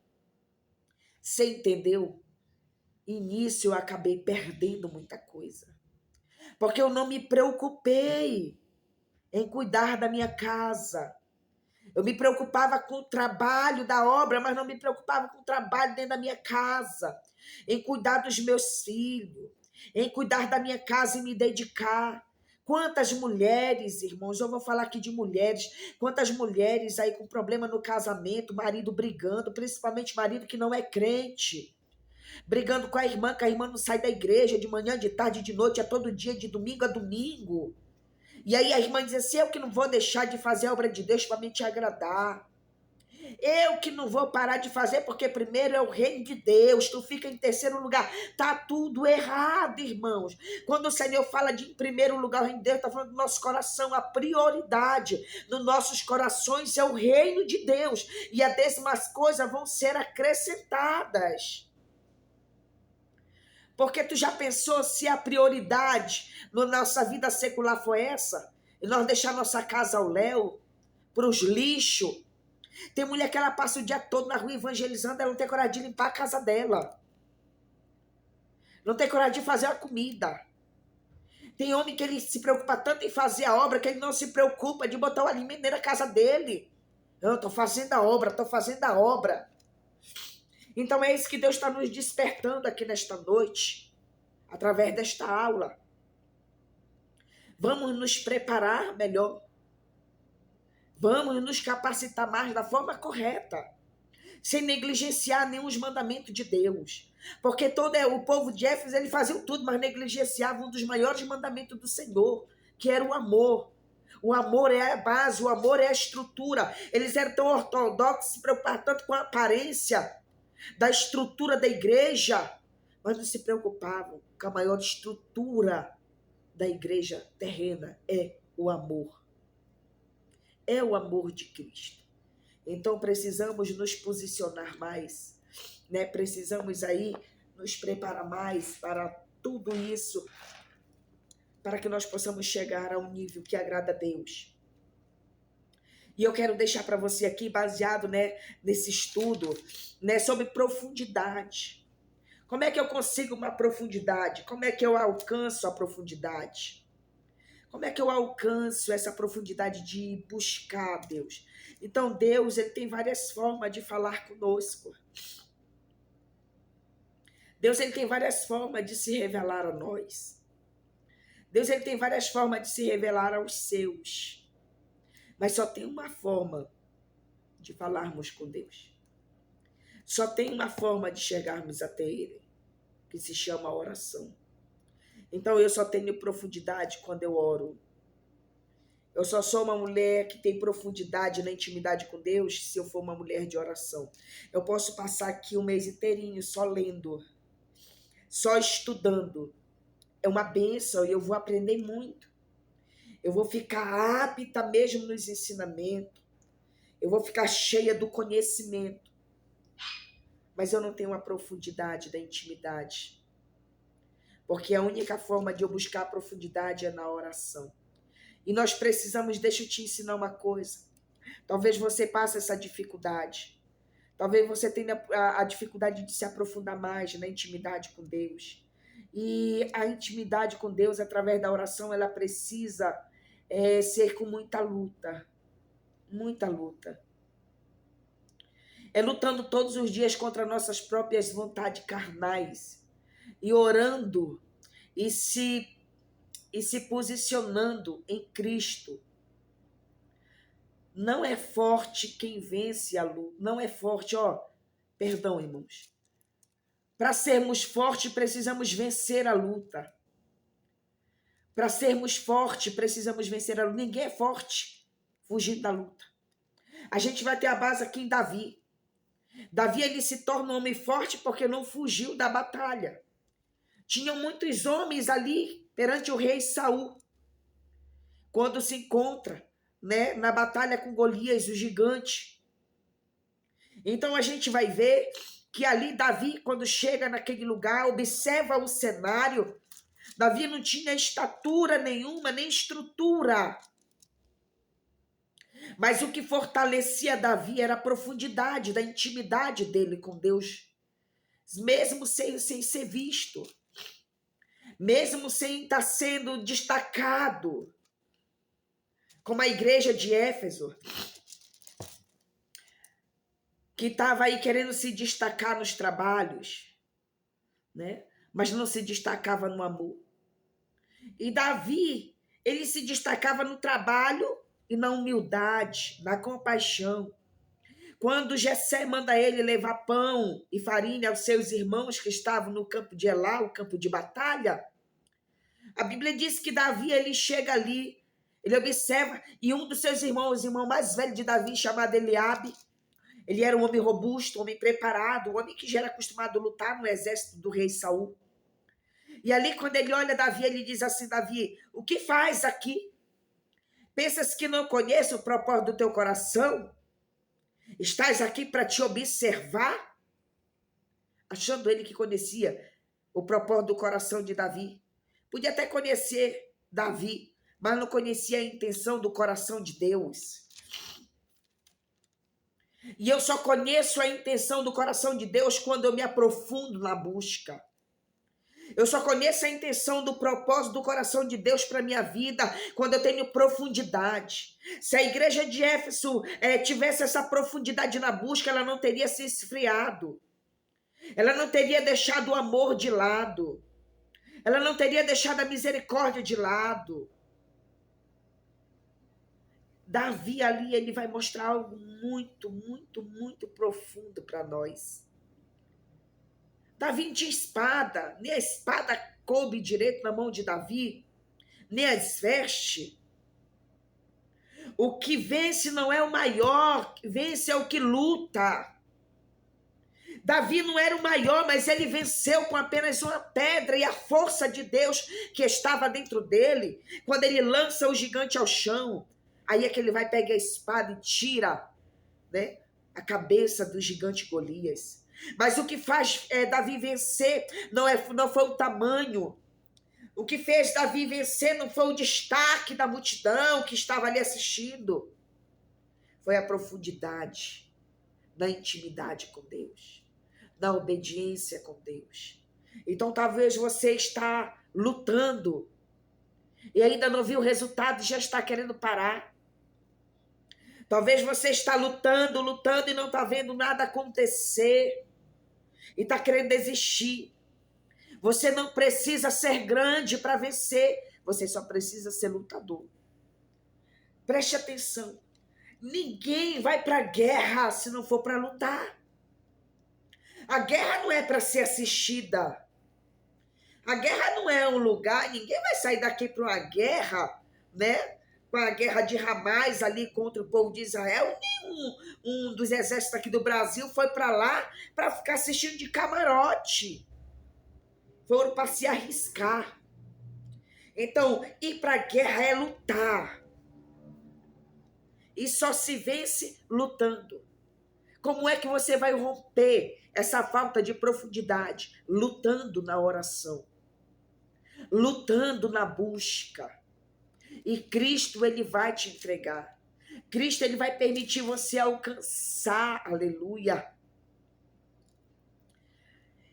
Você entendeu? E nisso eu acabei perdendo muita coisa. Porque eu não me preocupei em cuidar da minha casa. Eu me preocupava com o trabalho da obra, mas não me preocupava com o trabalho dentro da minha casa, em cuidar dos meus filhos, em cuidar da minha casa e me dedicar. Quantas mulheres, irmãos, eu vou falar aqui de mulheres, quantas mulheres aí com problema no casamento, marido brigando, principalmente marido que não é crente, brigando com a irmã, que a irmã não sai da igreja de manhã, de tarde, de noite, é todo dia, de domingo a domingo. E aí a irmã diz assim: eu que não vou deixar de fazer a obra de Deus para me te agradar. Eu que não vou parar de fazer, porque primeiro é o reino de Deus, tu fica em terceiro lugar. Tá tudo errado, irmãos. Quando o Senhor fala de em primeiro lugar o reino de Deus, tá falando do nosso coração, a prioridade nos nossos corações é o reino de Deus. E as demais coisas vão ser acrescentadas. Porque tu já pensou se a prioridade na nossa vida secular foi essa? E nós deixar nossa casa ao léu, para os lixos? Tem mulher que ela passa o dia todo na rua evangelizando, ela não tem coragem de limpar a casa dela. Não tem coragem de fazer a comida. Tem homem que ele se preocupa tanto em fazer a obra que ele não se preocupa de botar o alimento dentro da casa dele. Eu estou fazendo a obra, estou fazendo a obra. Então é isso que Deus está nos despertando aqui nesta noite, através desta aula. Vamos nos preparar melhor. Vamos nos capacitar mais da forma correta, sem negligenciar nenhum dos mandamentos de Deus. Porque todo o povo de Éfeso, ele fazia tudo, mas negligenciava um dos maiores mandamentos do Senhor, que era o amor. O amor é a base, o amor é a estrutura. Eles eram tão ortodoxos, se preocupavam tanto com a aparência da estrutura da igreja, mas não se preocupavam com a maior estrutura da igreja terrena, é o amor. É o amor de Cristo. Então precisamos nos posicionar mais, né? Precisamos aí nos preparar mais para tudo isso, para que nós possamos chegar a um nível que agrada a Deus. E eu quero deixar para você aqui, baseado, né, nesse estudo, né, sobre profundidade. Como é que eu consigo uma profundidade? Como é que eu alcanço a profundidade? Como é que eu alcanço essa profundidade de buscar a Deus? Então, Deus, ele tem várias formas de falar conosco. Deus, ele tem várias formas de se revelar a nós. Deus, ele tem várias formas de se revelar aos seus. Mas só tem uma forma de falarmos com Deus. Só tem uma forma de chegarmos até Ele, que se chama oração. Então, eu só tenho profundidade quando eu oro. Eu só sou uma mulher que tem profundidade na intimidade com Deus se eu for uma mulher de oração. Eu posso passar aqui um mês inteirinho só lendo, só estudando. É uma bênção e eu vou aprender muito. Eu vou ficar apta mesmo nos ensinamentos. Eu vou ficar cheia do conhecimento. Mas eu não tenho a profundidade da intimidade. Porque a única forma de eu buscar a profundidade é na oração. E nós precisamos, deixa eu te ensinar uma coisa. Talvez você passe essa dificuldade. Talvez você tenha a dificuldade de se aprofundar mais na intimidade com Deus. E a intimidade com Deus, através da oração, ela precisa ser com muita luta. Muita luta. É lutando todos os dias contra nossas próprias vontades carnais. E orando e se posicionando em Cristo. Não é forte quem vence a luta. Não é forte, perdão, irmãos. Para sermos fortes, precisamos vencer a luta. Para sermos fortes, precisamos vencer a luta. Ninguém é forte fugindo da luta. A gente vai ter a base aqui em Davi. Davi, ele se torna um homem forte porque não fugiu da batalha. Tinham muitos homens ali perante o rei Saul. Quando se encontra, né, na batalha com Golias, o gigante. Então a gente vai ver que ali Davi, quando chega naquele lugar, observa o cenário. Davi não tinha estatura nenhuma, nem estrutura. Mas o que fortalecia Davi era a profundidade da intimidade dele com Deus. Mesmo sem ser visto. Mesmo sem estar sendo destacado. Como a igreja de Éfeso, que estava aí querendo se destacar nos trabalhos, né? Mas não se destacava no amor. E Davi, ele se destacava no trabalho e na humildade, na compaixão. Quando Jessé manda ele levar pão e farinha aos seus irmãos que estavam no campo de Elá, o campo de batalha, a Bíblia diz que Davi, ele chega ali, ele observa, e um dos seus irmãos, o irmão mais velho de Davi, chamado Eliabe, Ele era um homem robusto, um homem preparado, um homem que já era acostumado a lutar no exército do rei Saul. E ali, quando ele olha Davi, ele diz assim: Davi, o que faz aqui? Pensas que não conheço o propósito do teu coração? Estás aqui para te observar? Achando ele que conhecia o propósito do coração de Davi. Podia até conhecer Davi, mas não conhecia a intenção do coração de Deus. E eu só conheço a intenção do coração de Deus quando eu me aprofundo na busca. Eu só conheço a intenção do propósito do coração de Deus para a minha vida quando eu tenho profundidade. Se a igreja de Éfeso tivesse essa profundidade na busca, ela não teria se esfriado. Ela não teria deixado o amor de lado. Ela não teria deixado a misericórdia de lado. Davi ali, ele vai mostrar algo muito, muito, muito profundo para nós. Davi não tinha espada, nem a espada coube direito na mão de Davi, nem as vestes. O que vence não é o maior, vence é o que luta. Davi não era o maior, mas ele venceu com apenas uma pedra e a força de Deus que estava dentro dele. Quando ele lança o gigante ao chão, aí é que ele vai pegar a espada e tira, né, a cabeça do gigante Golias. Mas o que faz Davi vencer não foi o tamanho. O que fez Davi vencer não foi o destaque da multidão que estava ali assistindo. Foi a profundidade na intimidade com Deus, na obediência com Deus. Então talvez você está lutando e ainda não viu o resultado e já está querendo parar. Talvez você está lutando e não está vendo nada acontecer e está querendo desistir. Você não precisa ser grande para vencer, você só precisa ser lutador. Preste atenção. Ninguém vai para a guerra se não for para lutar. A guerra não é para ser assistida. A guerra não é um lugar, ninguém vai sair daqui para uma guerra, né? Com a guerra de Hamas ali contra o povo de Israel. Nenhum dos exércitos aqui do Brasil foi para lá para ficar assistindo de camarote. Foram para se arriscar. Então, ir para a guerra é lutar. E só se vence lutando. Como é que você vai romper essa falta de profundidade? Lutando na oração. Lutando na busca. E Cristo, ele vai te entregar. Cristo, ele vai permitir você alcançar. Aleluia.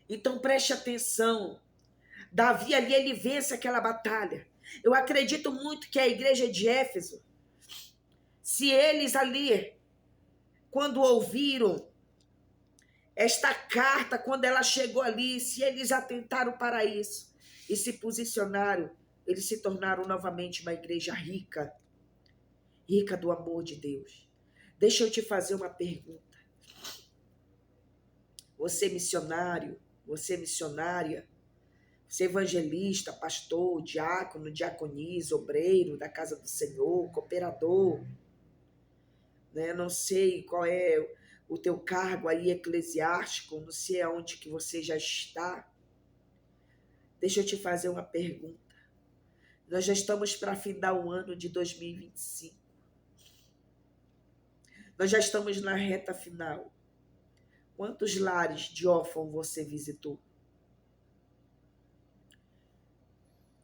Então preste atenção. Davi ali, ele vence aquela batalha. Eu acredito muito que a igreja de Éfeso, se eles ali, quando ouviram esta carta, quando ela chegou ali, se eles atentaram para isso e se posicionaram, eles se tornaram novamente uma igreja rica, rica do amor de Deus. Deixa eu te fazer uma pergunta. Você missionário, você missionária, você evangelista, pastor, diácono, diaconisa, obreiro da casa do Senhor, cooperador, né? Não sei qual é o teu cargo aí eclesiástico, não sei aonde que você já está. Deixa eu te fazer uma pergunta. Nós já estamos para findar o ano de 2025. Nós já estamos na reta final. Quantos lares de órfão você visitou?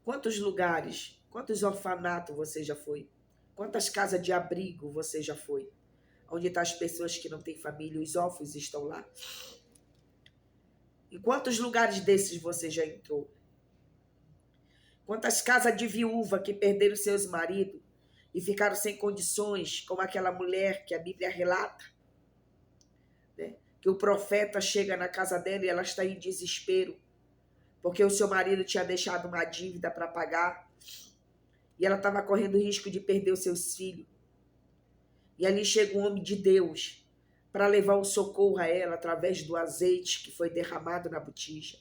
Quantos lugares, quantos orfanatos você já foi? Quantas casas de abrigo você já foi? Onde estão as pessoas que não têm família, os órfãos estão lá. Em quantos lugares desses você já entrou? Quantas casas de viúva que perderam seus maridos e ficaram sem condições, como aquela mulher que a Bíblia relata, né? Que o profeta chega na casa dela e ela está em desespero, porque o seu marido tinha deixado uma dívida para pagar e ela estava correndo risco de perder os seus filhos. E ali chega um homem de Deus para levar o socorro a ela através do azeite que foi derramado na botija.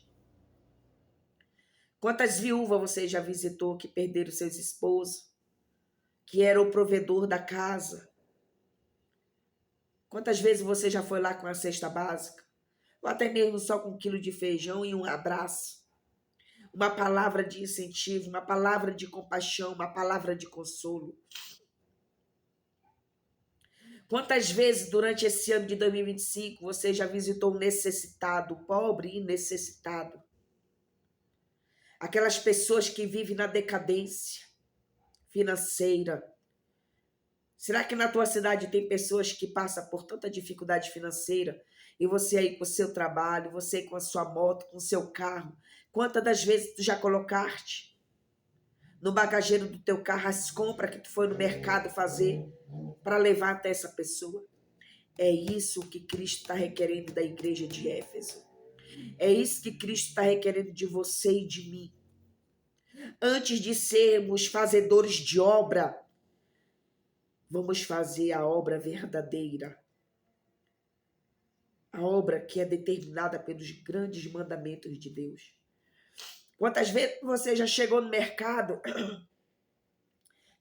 Quantas viúvas você já visitou que perderam seus esposos, que era o provedor da casa? Quantas vezes você já foi lá com a cesta básica? Ou até mesmo só com 1 quilo de feijão e um abraço? Uma palavra de incentivo, uma palavra de compaixão, uma palavra de consolo. Quantas vezes durante esse ano de 2025 você já visitou um necessitado, pobre e necessitado? Aquelas pessoas que vivem na decadência financeira. Será que na tua cidade tem pessoas que passam por tanta dificuldade financeira e você aí com o seu trabalho, você com a sua moto, com o seu carro? Quantas das vezes tu já colocaste no bagageiro do teu carro as compras que tu foi no mercado fazer para levar até essa pessoa? É isso que Cristo está requerendo da igreja de Éfeso. É isso que Cristo está requerendo de você e de mim. Antes de sermos fazedores de obra, vamos fazer a obra verdadeira. A obra que é determinada pelos grandes mandamentos de Deus. Quantas vezes você já chegou no mercado?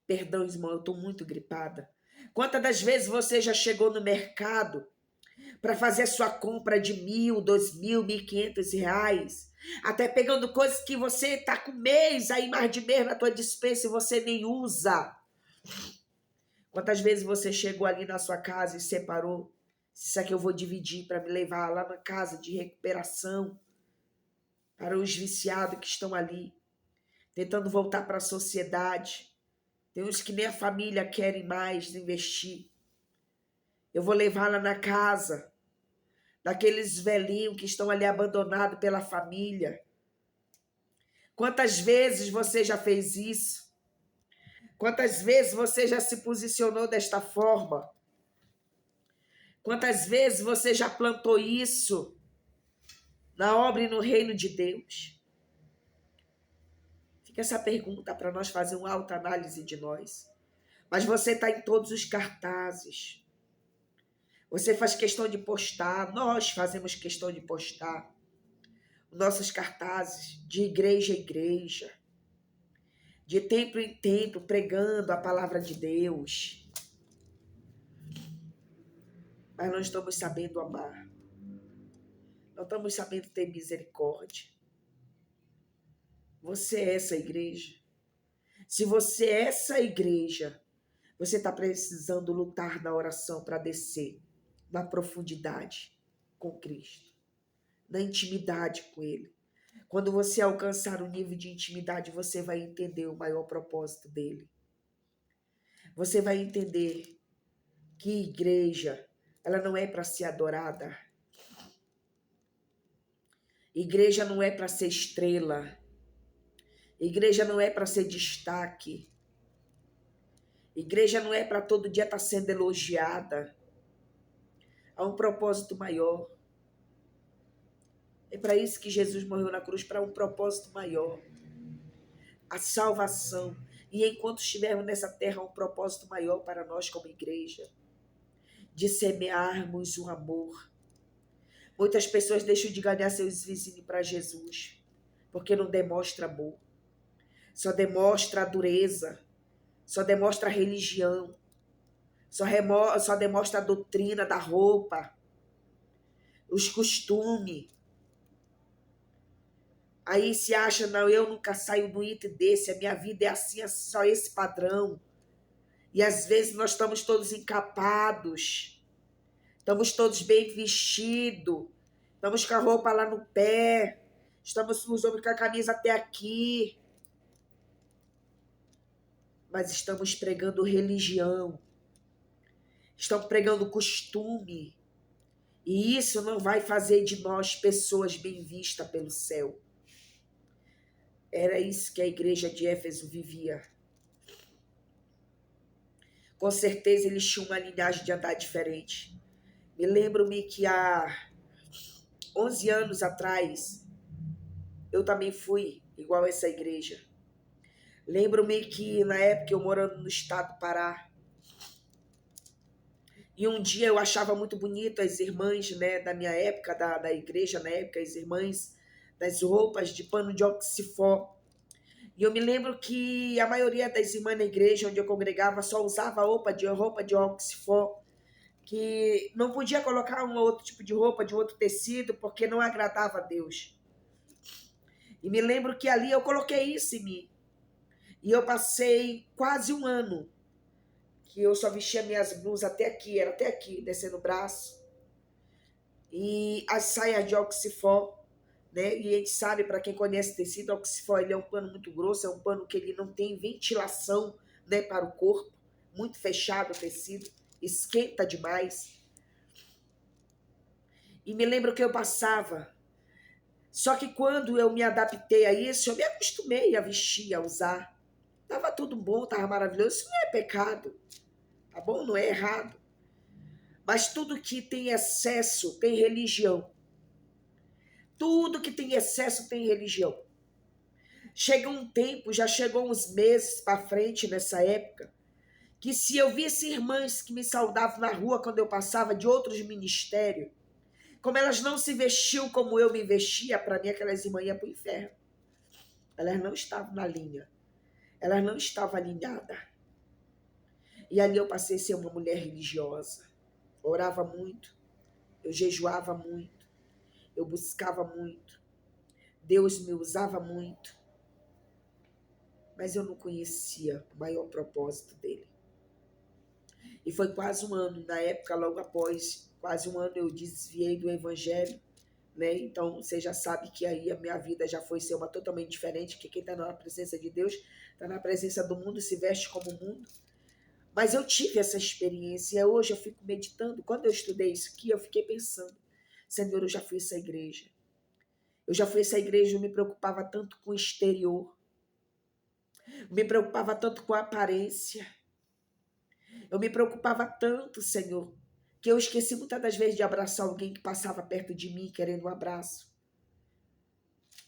Perdão, irmão, eu estou muito gripada. Quantas das vezes você já chegou no mercado para fazer a sua compra de 1.000, 2.000, 1.500 reais? Até pegando coisas que você está com mês, aí mais de mês na tua despensa e você nem usa. Quantas vezes você chegou ali na sua casa e separou? Isso aqui eu vou dividir para me levar lá na casa de recuperação para os viciados que estão ali, tentando voltar para a sociedade. Tem uns que nem a família querem mais investir. Eu vou levar lá na casa daqueles velhinhos que estão ali abandonados pela família. Quantas vezes você já fez isso? Quantas vezes você já se posicionou desta forma? Quantas vezes você já plantou isso na obra e no reino de Deus? Fica essa pergunta para nós fazer uma autoanálise de nós. Mas você está em todos os cartazes. Você faz questão de postar, nós fazemos questão de postar nossos cartazes de igreja a igreja, de templo em templo, pregando a palavra de Deus. Mas não estamos sabendo amar. Não estamos sabendo ter misericórdia. Você é essa igreja. Se você é essa igreja, você está precisando lutar na oração para descer na profundidade com Cristo, na intimidade com Ele. Quando você alcançar o nível de intimidade, você vai entender o maior propósito dele. Você vai entender que igreja, ela não é para ser adorada. Igreja não é para ser estrela. Igreja não é para ser destaque. Igreja não é para todo dia estar sendo elogiada. Há um propósito maior. É para isso que Jesus morreu na cruz, para um propósito maior. A salvação. E enquanto estivermos nessa terra, há um propósito maior para nós como igreja. De semearmos o amor. Muitas pessoas deixam de ganhar seus vizinhos para Jesus, porque não demonstra amor. Só demonstra a dureza. Só demonstra a religião. Só demonstra a doutrina da roupa. Os costumes. Aí se acha, não, eu nunca saio do item desse, a minha vida é assim, só esse padrão. E às vezes nós estamos todos encapados, estamos todos bem vestidos, estamos com a roupa lá no pé, estamos os homens com a camisa até aqui. Mas estamos pregando religião, estamos pregando costume. E isso não vai fazer de nós pessoas bem vistas pelo céu. Era isso que a igreja de Éfeso vivia. Com certeza eles tinham uma linhagem de andar diferente. Me lembro-me que há 11 anos atrás, eu também fui igual a essa igreja. Lembro-me que na época eu morando no estado do Pará, e um dia eu achava muito bonito as irmãs, né, da minha época, da igreja na época, as irmãs das roupas de pano de oxifó. E eu me lembro que a maioria das irmãs na igreja onde eu congregava só usava roupa de oxifó. que não podia colocar um outro tipo de roupa, de outro tecido, porque não agradava a Deus. E me lembro que ali eu coloquei isso em mim. E eu passei quase um ano que eu só vestia minhas blusas até aqui, era até aqui, descendo o braço. E as saias de oxifó, né? E a gente sabe, para quem conhece tecido, oxifó, ele é um pano muito grosso, é um pano que ele não tem ventilação, né, para o corpo, muito fechado o tecido, esquenta demais. E me lembro que eu passava. Só que quando eu me adaptei a isso, eu me acostumei a vestir, a usar. Tava tudo bom, tava maravilhoso. Isso não é pecado, tá bom? Não é errado. Mas tudo que tem excesso tem religião. Tudo que tem excesso tem religião. Chega um tempo, já chegou uns meses para frente nessa época, que se eu visse irmãs que me saudavam na rua quando eu passava de outros ministérios, como elas não se vestiam como eu me vestia, para mim aquelas irmãs iam para o inferno. Elas não estavam na linha. Elas não estavam alinhadas. E ali eu passei a ser uma mulher religiosa. Orava muito. Eu jejuava muito. Eu buscava muito. Deus me usava muito. Mas eu não conhecia o maior propósito dele. E foi quase um ano. Na época, logo após, quase um ano, eu desviei do evangelho. Né? Então, você já sabe que aí a minha vida já foi ser uma totalmente diferente, que quem está na presença de Deus, está na presença do mundo, se veste como o mundo. Mas eu tive essa experiência e hoje eu fico meditando. Quando eu estudei isso aqui, eu fiquei pensando, Senhor, eu já fui essa igreja. Eu já fui essa igreja, eu me preocupava tanto com o exterior. Eu me preocupava tanto com a aparência. Eu me preocupava tanto, Senhor, que eu esqueci muitas das vezes de abraçar alguém que passava perto de mim querendo um abraço.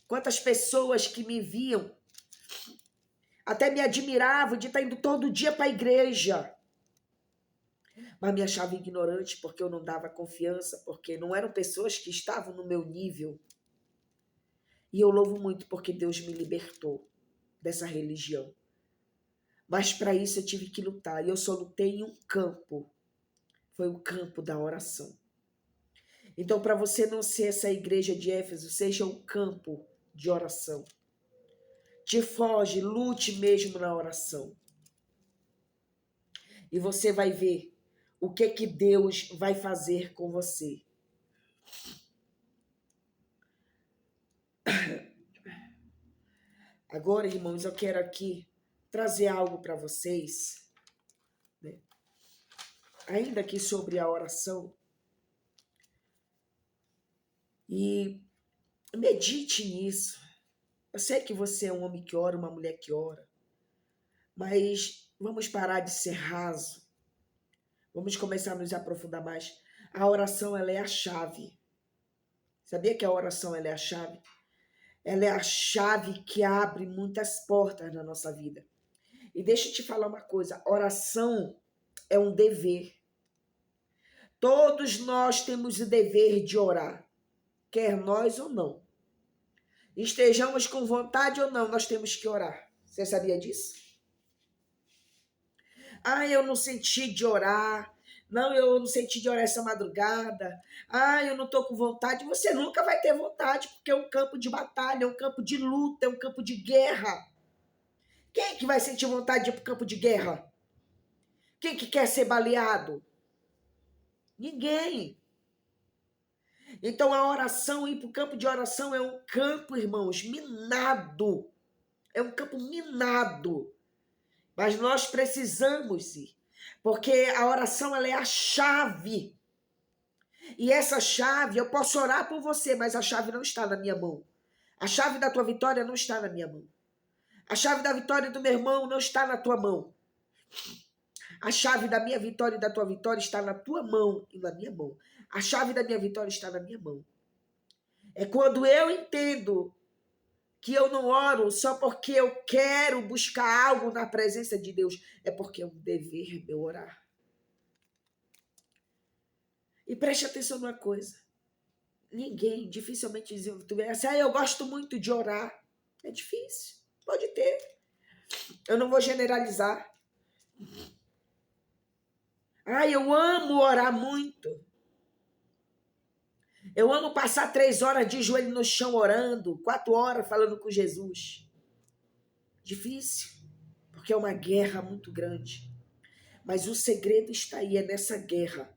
Quantas pessoas que me viam até me admiravam de estar indo todo dia para a igreja, mas me achava ignorante porque eu não dava confiança, porque não eram pessoas que estavam no meu nível. E eu louvo muito porque Deus me libertou dessa religião. Mas para isso eu tive que lutar. E eu só lutei em um campo. Foi o campo da oração. Então, para você não ser essa igreja de Éfeso, seja um campo de oração. Te foge, lute mesmo na oração. E você vai ver o que Deus vai fazer com você. Agora, irmãos, eu quero aqui trazer algo para vocês, né? Ainda aqui sobre a oração. E medite nisso. Eu sei que você é um homem que ora, uma mulher que ora, mas vamos parar de ser raso. Vamos começar a nos aprofundar mais. A oração, ela é a chave. Sabia que a oração, ela é a chave? Ela é a chave que abre muitas portas na nossa vida. E deixa eu te falar uma coisa, oração é um dever. Todos nós temos o dever de orar, quer nós ou não. Estejamos com vontade ou não, nós temos que orar. Você sabia disso? Ah, eu não senti de orar. Não, eu não senti de orar essa madrugada. Ah, eu não estou com vontade. Você nunca vai ter vontade, porque é um campo de batalha, é um campo de luta, é um campo de guerra. Quem é que vai sentir vontade de ir para o campo de guerra? Quem que quer ser baleado? Ninguém. Então a oração, ir para o campo de oração é um campo, irmãos, minado. É um campo minado. Mas nós precisamos ir. Porque a oração, ela é a chave. E essa chave, eu posso orar por você, mas a chave não está na minha mão. A chave da tua vitória não está na minha mão. A chave da vitória do meu irmão não está na tua mão. A chave da minha vitória e da tua vitória está na tua mão e na minha mão. A chave da minha vitória está na minha mão. É quando eu entendo que eu não oro só porque eu quero buscar algo na presença de Deus. É porque é um dever meu orar. E preste atenção numa coisa. Ninguém, dificilmente diz, assim, eu gosto muito de orar. É difícil. Pode ter. Eu não vou generalizar. Ai, eu amo orar muito. Eu amo passar 3 horas de joelho no chão orando, 4 horas falando com Jesus. Difícil, porque é uma guerra muito grande. Mas o segredo está aí, é nessa guerra.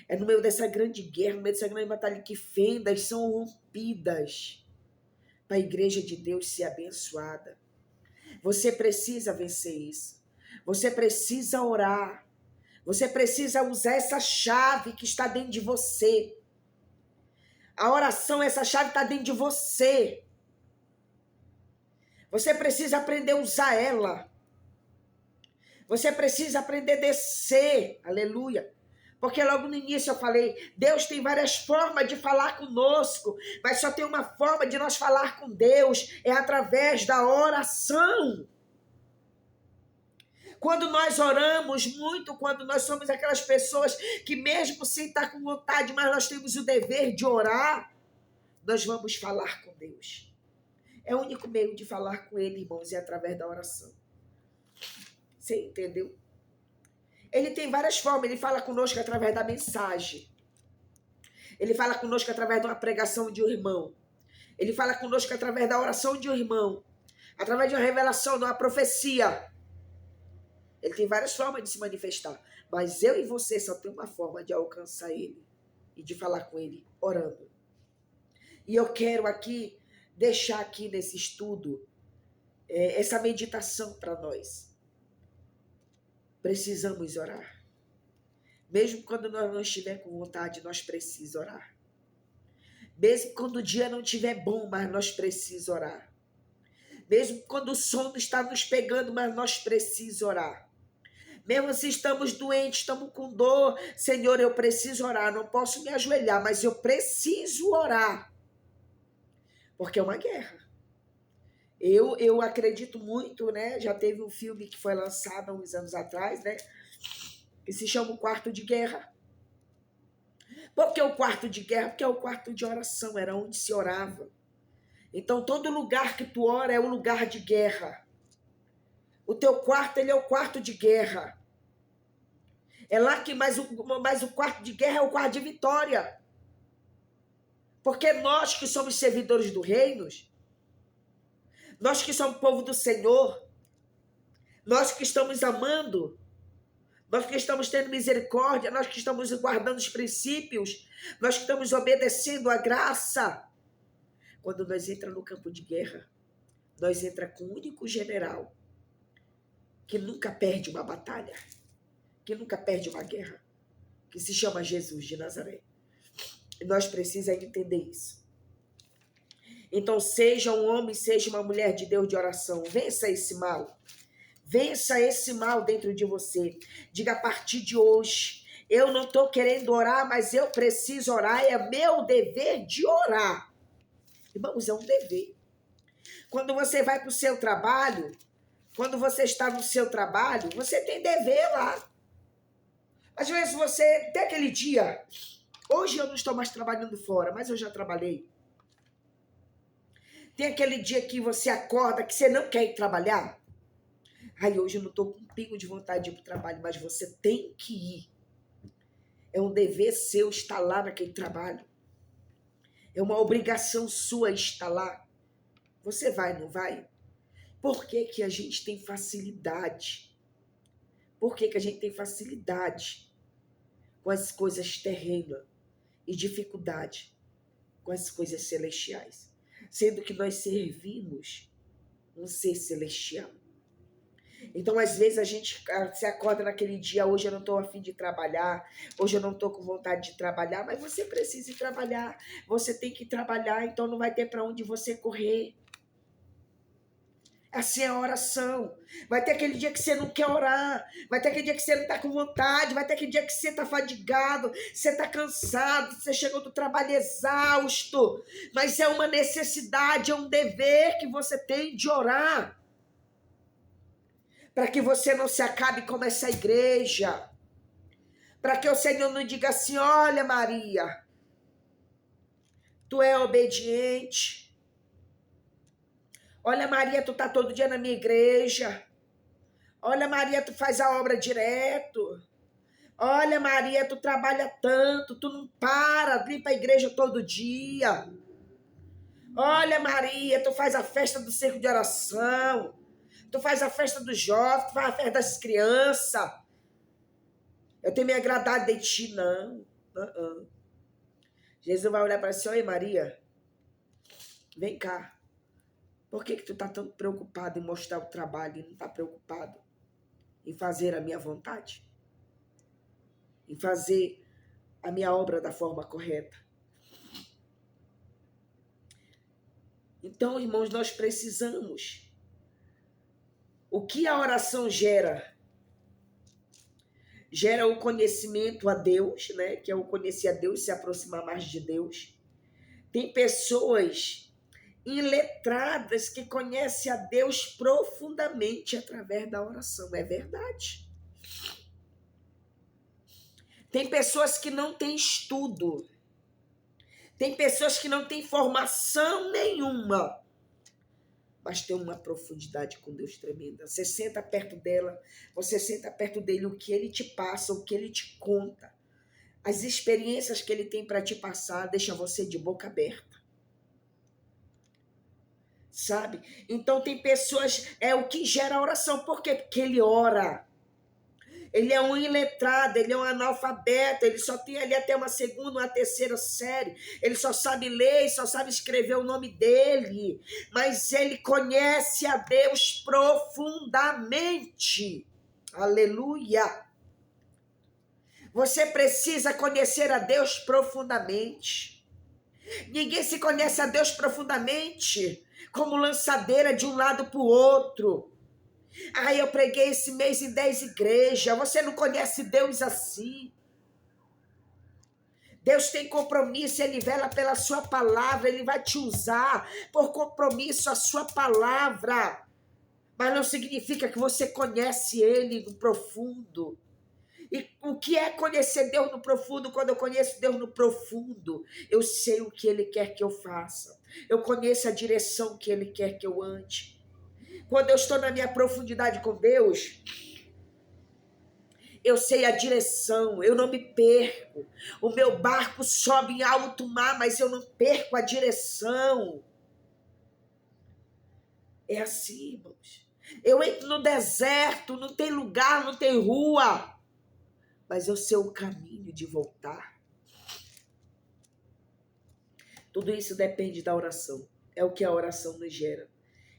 É no meio dessa grande guerra, no meio dessa grande batalha que fendas são rompidas para a igreja de Deus ser abençoada. Você precisa vencer isso. Você precisa orar. Você precisa usar essa chave que está dentro de você. A oração, essa chave está dentro de você. Você precisa aprender a usar ela. Você precisa aprender a descer. Aleluia. Porque logo no início eu falei, Deus tem várias formas de falar conosco, mas só tem uma forma de nós falar com Deus, é através da oração. Quando nós oramos muito, quando nós somos aquelas pessoas que mesmo sem estar com vontade, mas nós temos o dever de orar, nós vamos falar com Deus. É o único meio de falar com Ele, irmãos, é através da oração. Você entendeu? Ele tem várias formas, ele fala conosco através da mensagem. Ele fala conosco através de uma pregação de um irmão. Ele fala conosco através da oração de um irmão. Através de uma revelação, de uma profecia. Ele tem várias formas de se manifestar. Mas eu e você só tem uma forma de alcançar ele. E de falar com ele, orando. E eu quero aqui, deixar aqui nesse estudo, essa meditação para nós. Precisamos orar. Mesmo quando nós não estiver com vontade, nós precisamos orar. Mesmo quando o dia não estiver bom, mas nós precisamos orar. Mesmo quando o sono está nos pegando, mas nós precisamos orar. Mesmo se estamos doentes, estamos com dor, Senhor, eu preciso orar, não posso me ajoelhar, mas eu preciso orar. Porque é uma guerra. Eu acredito muito, né? Já teve um filme que foi lançado há uns anos atrás, né? Que se chama O Quarto de Guerra. Por que o quarto de guerra? Porque é o quarto de oração, era onde se orava. Então, todo lugar que tu ora é um lugar de guerra. O teu quarto, ele é o quarto de guerra. É lá que mais o quarto de guerra é o quarto de vitória. Porque nós que somos servidores do reino, nós que somos povo do Senhor, nós que estamos amando, nós que estamos tendo misericórdia, nós que estamos guardando os princípios, nós que estamos obedecendo a graça. Quando nós entramos no campo de guerra, nós entramos com um único general que nunca perde uma batalha, que nunca perde uma guerra, que se chama Jesus de Nazaré. E nós precisamos entender isso. Então, seja um homem, seja uma mulher de Deus de oração, vença esse mal. Vença esse mal dentro de você. Diga, a partir de hoje, eu não estou querendo orar, mas eu preciso orar, é meu dever de orar. Irmãos, é um dever. Quando você vai para o seu trabalho, quando você está no seu trabalho, você tem dever lá. Às vezes você, tem aquele dia, hoje eu não estou mais trabalhando fora, mas eu já trabalhei. Tem aquele dia que você acorda, que você não quer ir trabalhar. Ai, hoje eu não estou com um pingo de vontade de ir para o trabalho, mas você tem que ir. É um dever seu estar lá naquele trabalho. É uma obrigação sua estar lá. Você vai, não vai? Por que que a gente tem facilidade? Por que que a gente tem facilidade com as coisas terrenas e dificuldade com as coisas celestiais? Sendo que nós servimos um ser celestial. Então, às vezes, a gente se acorda naquele dia, hoje eu não estou a fim de trabalhar, hoje eu não estou com vontade de trabalhar, mas você precisa ir trabalhar, você tem que trabalhar, então não vai ter para onde você correr. Assim é a oração. Vai ter aquele dia que você não quer orar, vai ter aquele dia que você não está com vontade, vai ter aquele dia que você está fadigado, você está cansado, você chegou do trabalho exausto, mas é uma necessidade, é um dever que você tem de orar. Para que você não se acabe como essa igreja. Para que o Senhor não diga assim, olha Maria, tu é obediente. Olha Maria, tu tá todo dia na minha igreja. Olha Maria, tu faz a obra direto. Olha, Maria, tu trabalha tanto, tu não para, vem para a igreja todo dia. Olha, Maria, tu faz a festa do cerco de oração, tu faz a festa dos jovens, tu faz a festa das crianças. Eu tenho me agradado de ti, não. Jesus vai olhar para si, oi, Maria, vem cá. Por que tu tá tão preocupado em mostrar o trabalho e não tá preocupado em fazer a minha vontade? Em fazer a minha obra da forma correta? Então, irmãos, nós precisamos. O que a oração gera? Gera o conhecimento a Deus, né? Que é o conhecer a Deus, se aproximar mais de Deus. Tem pessoas iletradas que conhecem a Deus profundamente através da oração. É verdade. Tem pessoas que não têm estudo. Tem pessoas que não têm formação nenhuma, mas tem uma profundidade com Deus tremenda. Você senta perto dela, você senta perto dele, o que ele te passa, o que ele te conta, as experiências que ele tem para te passar, deixa você de boca aberta. Sabe? Então tem pessoas, é o que gera a oração. Por quê? Porque ele ora. Ele é um iletrado, ele é um analfabeto, ele só tem ali até uma segunda, uma terceira série, ele só sabe ler, só sabe escrever o nome dele, mas ele conhece a Deus profundamente. Aleluia! Você precisa conhecer a Deus profundamente. Ninguém se conhece a Deus profundamente como lançadeira de um lado para o outro. Eu preguei esse mês em 10 igrejas. Você não conhece Deus assim. Deus tem compromisso, Ele vela pela sua palavra, Ele vai te usar por compromisso a sua palavra. Mas não significa que você conhece Ele no profundo. E o que é conhecer Deus no profundo? Quando eu conheço Deus no profundo, eu sei o que Ele quer que eu faça. Eu conheço a direção que Ele quer que eu ande. Quando eu estou na minha profundidade com Deus, eu sei a direção, eu não me perco. O meu barco sobe em alto mar, mas eu não perco a direção. É assim, irmãos. Eu entro no deserto, não tem lugar, não tem rua, mas eu sei o caminho de voltar. Tudo isso depende da oração. É o que a oração nos gera.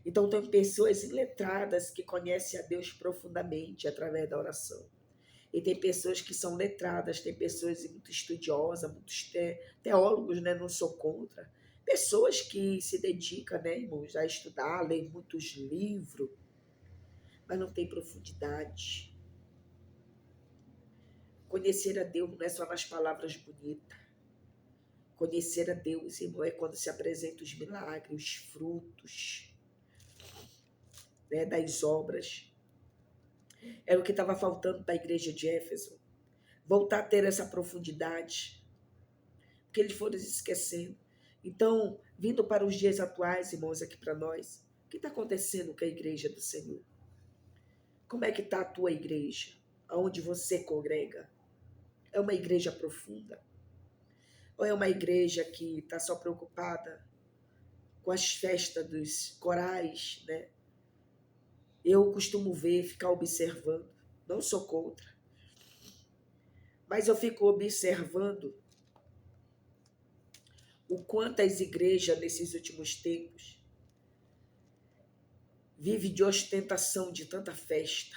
Então, tem pessoas iletradas que conhecem a Deus profundamente através da oração. E tem pessoas que são letradas, tem pessoas muito estudiosas, muitos teólogos, né? Não sou contra. Pessoas que se dedicam, né, irmãos, a estudar, a ler muitos livros, mas não tem profundidade. Conhecer a Deus não é só nas palavras bonitas. Conhecer a Deus, irmão, é quando se apresentam os milagres, os frutos, né, das obras. Era o que estava faltando para a igreja de Éfeso. Voltar a ter essa profundidade. Porque eles foram se esquecendo. Então, vindo para os dias atuais, irmãos, aqui para nós, o que está acontecendo com a igreja do Senhor? Como é que está a tua igreja? Aonde você congrega? É uma igreja profunda? Ou é uma igreja que está só preocupada com as festas dos corais, né? Eu costumo ver, ficar observando. Não sou contra. Mas eu fico observando o quanto as igrejas nesses últimos tempos vivem de ostentação, de tanta festa.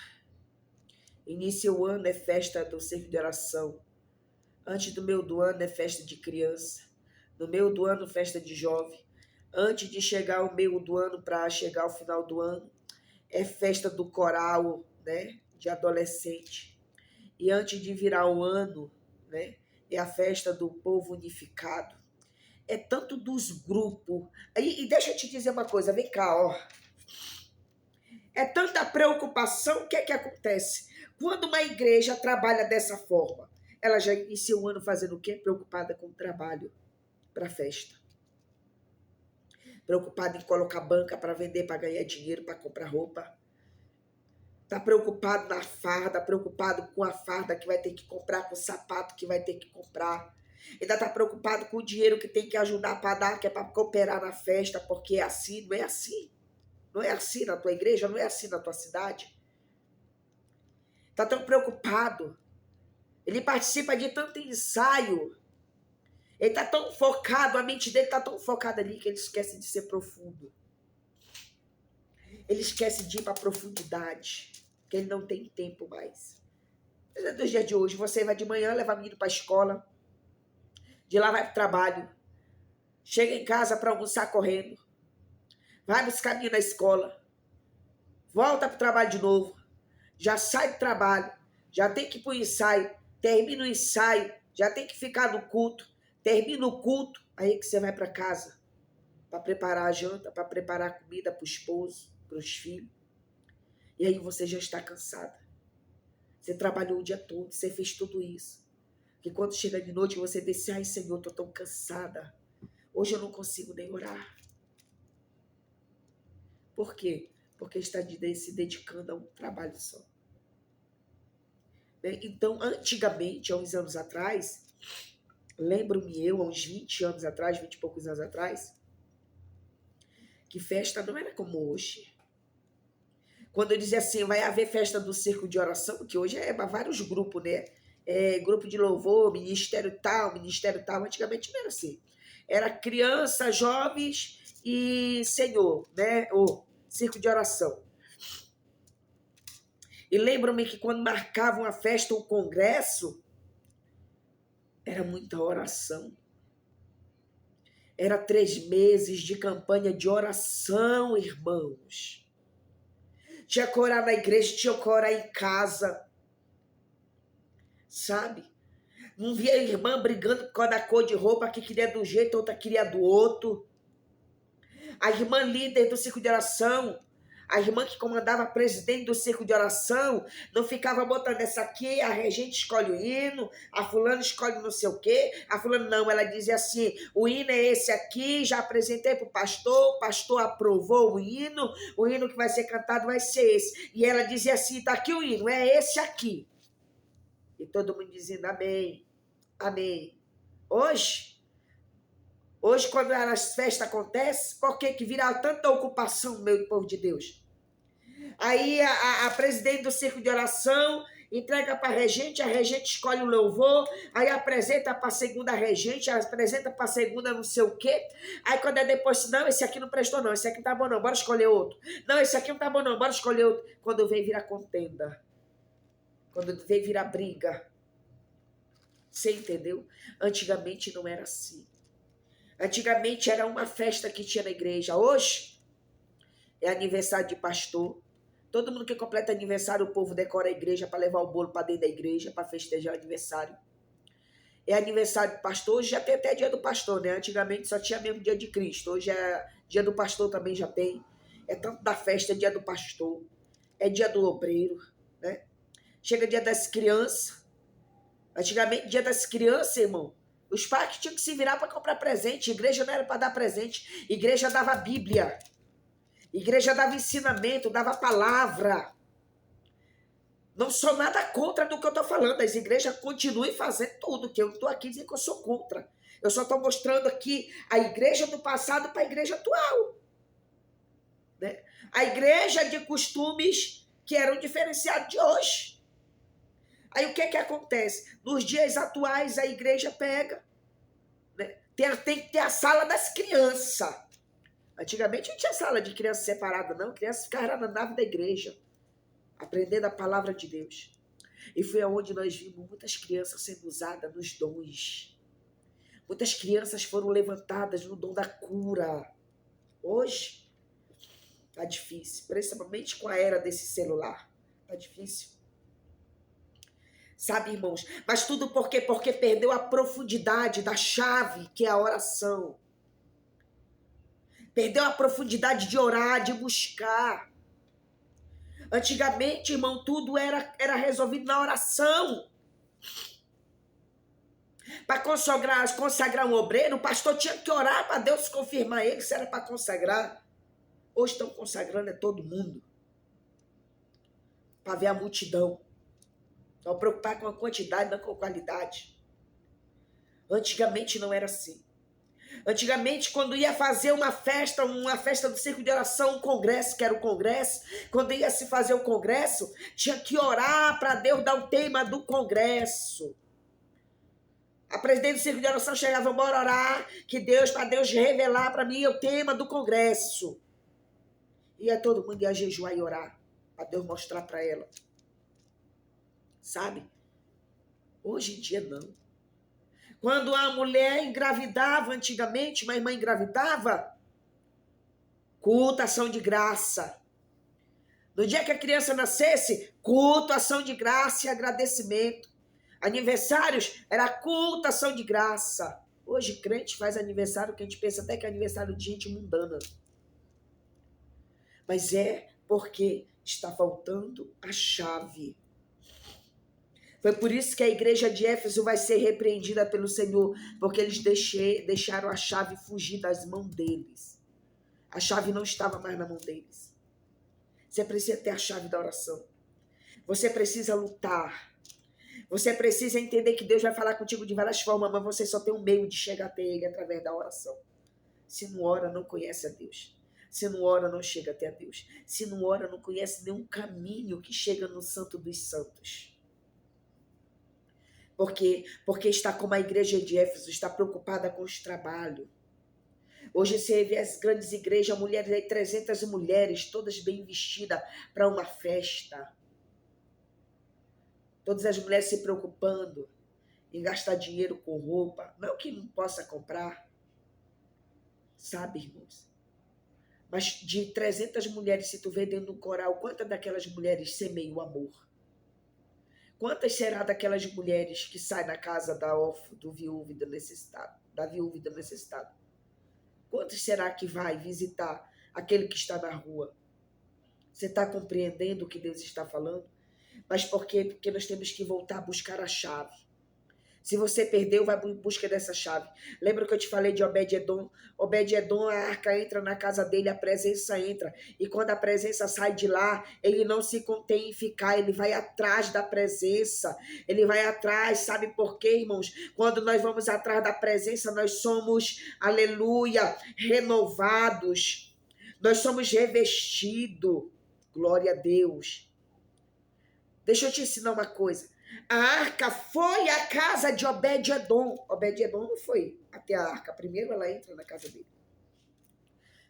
Início o ano é festa do cerco de oração. Antes do meio do ano é festa de criança. No meio do ano, festa de jovem. Antes de chegar o meio do ano para chegar ao final do ano, é festa do coral, né, de adolescente. E antes de virar o ano, né, é a festa do povo unificado. É tanto dos grupos. E deixa eu te dizer uma coisa, vem cá, ó. É tanta preocupação, o que é que acontece? Quando uma igreja trabalha dessa forma, ela já inicia o ano fazendo o quê? Preocupada com o trabalho para festa. Preocupada em colocar banca para vender, para ganhar dinheiro, para comprar roupa. Está preocupado na farda, preocupado com a farda que vai ter que comprar, com o sapato que vai ter que comprar. Ainda está preocupado com o dinheiro que tem que ajudar para dar, que é para cooperar na festa, porque é assim, não é assim. Não é assim na tua igreja, não é assim na tua cidade. Está tão preocupado. Ele participa de tanto ensaio. Ele está tão focado, a mente dele está tão focada ali que ele esquece de ser profundo. Ele esquece de ir para a profundidade, que ele não tem tempo mais. Nos dias de hoje, você vai de manhã, leva o menino para a escola, de lá vai para o trabalho, chega em casa para almoçar correndo, vai buscar a menina na escola, volta para o trabalho de novo, já sai do trabalho, já tem que ir para o ensaio, termina o ensaio, já tem que ficar no culto, termina o culto, aí que você vai para casa, para preparar a janta, para preparar a comida para o esposo, para os filhos. E aí você já está cansada. Você trabalhou o dia todo, você fez tudo isso. Que quando chega de noite você diz, ai Senhor, estou tão cansada. Hoje eu não consigo nem orar. Por quê? Porque está se dedicando a um trabalho só. Então, antigamente, há uns anos atrás, lembro-me eu, há uns 20 anos atrás, 20 e poucos anos atrás, que festa não era como hoje. Quando eu dizia assim, vai haver festa do circo de oração, que hoje é vários grupos, né? Grupo de louvor, ministério tal. Antigamente não era assim. Era criança, jovens e senhor, né? Ou circo de oração. E lembro-me que quando marcavam a festa ou congresso, era muita oração. Era 3 meses de campanha de oração, irmãos. Tinha que orar na igreja, tinha que orar em casa. Sabe? Não via a irmã brigando por causa da cor de roupa, que queria do jeito, outra queria do outro. A irmã líder do circo de oração, a irmã que comandava presidente do circo de oração, não ficava botando essa aqui, a regente escolhe o hino, a fulana escolhe não sei o quê, a fulana não, ela dizia assim, o hino é esse aqui, já apresentei para o pastor aprovou o hino que vai ser cantado vai ser esse. E ela dizia assim, tá aqui o hino, é esse aqui. E todo mundo dizendo amém, amém. Hoje, quando as festas acontecem, por que vira tanta ocupação, meu povo de Deus? Aí a presidente do circo de oração entrega para a regente escolhe o louvor, aí apresenta para a segunda regente, apresenta para a segunda não sei o quê. Aí quando é depois, não, esse aqui não prestou não, esse aqui não tá bom não, bora escolher outro. Não, esse aqui não tá bom não, bora escolher outro. Quando vem virar contenda, quando vem virar briga. Você entendeu? Antigamente não era assim. Antigamente era uma festa que tinha na igreja. Hoje é aniversário de pastor. Todo mundo que completa aniversário, o povo decora a igreja para levar o bolo para dentro da igreja, para festejar o aniversário. É aniversário de pastor, hoje já tem até dia do pastor, né? Antigamente só tinha mesmo dia de Cristo. Hoje é dia do pastor também já tem. É tanto da festa, é dia do pastor. É dia do obreiro, né? Chega dia das crianças. Antigamente, dia das crianças, irmão, os pais tinham que se virar para comprar presente. Igreja não era para dar presente. Igreja dava Bíblia. Igreja dava ensinamento, dava palavra. Não sou nada contra do que eu estou falando. As igrejas continuem fazendo tudo, que eu estou aqui dizendo que eu sou contra. Eu só estou mostrando aqui a igreja do passado para a igreja atual. Né? A igreja de costumes que eram diferenciados de hoje. Aí o que acontece? Nos dias atuais a igreja pega, né? Tem que ter a sala das crianças. Antigamente não tinha sala de criança separada, não. Criança ficava na nave da igreja, aprendendo a palavra de Deus. E foi aonde nós vimos muitas crianças sendo usadas nos dons. Muitas crianças foram levantadas no dom da cura. Hoje tá difícil, principalmente com a era desse celular. Tá difícil. Sabe, irmãos? Mas tudo por quê? Porque perdeu a profundidade da chave, que é a oração. Perdeu a profundidade de orar, de buscar. Antigamente, irmão, tudo era resolvido na oração. Para consagrar um obreiro, o pastor tinha que orar para Deus confirmar ele se era para consagrar. Hoje estão consagrando todo mundo. para ver a multidão. Estão preocupados com a quantidade, não com a qualidade. Antigamente não era assim. Antigamente, quando ia fazer uma festa do círculo de oração, um congresso, que era o congresso, quando ia se fazer o congresso, tinha que orar para Deus dar o tema do congresso. A presidente do círculo de oração chegava, bora orar, para Deus revelar para mim o tema do congresso. Ia todo mundo ia jejuar e orar, para Deus mostrar para ela. Sabe? Hoje em dia não. Quando a mulher engravidava antigamente, uma irmã engravidava, culto, ação de graça. No dia que a criança nascesse, culto, ação de graça e agradecimento. Aniversários era culto, ação de graça. Hoje crente faz aniversário que a gente pensa até que é aniversário de gente mundana. Mas é porque está faltando a chave. Foi por isso que a igreja de Éfeso vai ser repreendida pelo Senhor, porque eles deixaram a chave fugir das mãos deles. A chave não estava mais na mão deles. Você precisa ter a chave da oração. Você precisa lutar. Você precisa entender que Deus vai falar contigo de várias formas, mas você só tem um meio de chegar até Ele através da oração. Se não ora, não conhece a Deus. Se não ora, não chega até a Deus. Se não ora, não conhece nenhum caminho que chega no Santo dos Santos. Porque está como a igreja de Éfeso, está preocupada com os trabalhos. Hoje você vê as grandes igrejas, mulheres aí, 300 mulheres, todas bem vestidas para uma festa. Todas as mulheres se preocupando em gastar dinheiro com roupa. Não que não possa comprar. Sabe, irmãos? Mas de 300 mulheres, se tu vê dentro do coral, quantas daquelas mulheres semeiam o amor? Quantas será daquelas mulheres que saem na casa da viúva e do necessitado? Quantas será que vai visitar aquele que está na rua? Você está compreendendo o que Deus está falando? Mas por quê? Porque nós temos que voltar a buscar a chave. Se você perdeu, vai em busca dessa chave. Lembra que eu te falei de Obed-Edom? Obed-Edom, a arca entra na casa dele, a presença entra. E quando a presença sai de lá, ele não se contém em ficar, ele vai atrás da presença. Ele vai atrás, sabe por quê, irmãos? Quando nós vamos atrás da presença, nós somos, aleluia, renovados. Nós somos revestidos. Glória a Deus. Deixa eu te ensinar uma coisa. A arca foi à casa de Obed-Edom. Obed-Edom não foi até a arca. Primeiro ela entra na casa dele.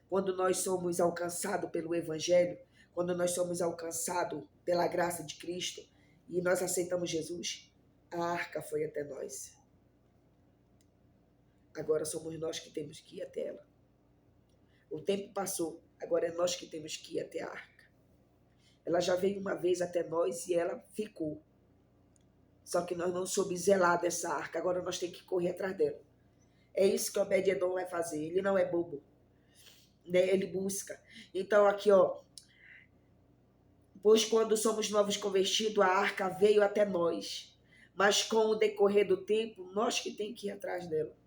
Quando nós somos alcançados pelo Evangelho, quando nós somos alcançados pela graça de Cristo e nós aceitamos Jesus, a arca foi até nós. Agora somos nós que temos que ir até ela. O tempo passou, agora é nós que temos que ir até a arca. Ela já veio uma vez até nós e ela ficou. Só que nós não soubemos zelar dessa arca. Agora nós temos que correr atrás dela. É isso que o Obed-Edom vai fazer. Ele não é bobo. Né? Ele busca. Então aqui, ó. Pois quando somos novos convertidos, a arca veio até nós. Mas com o decorrer do tempo, nós que temos que ir atrás dela.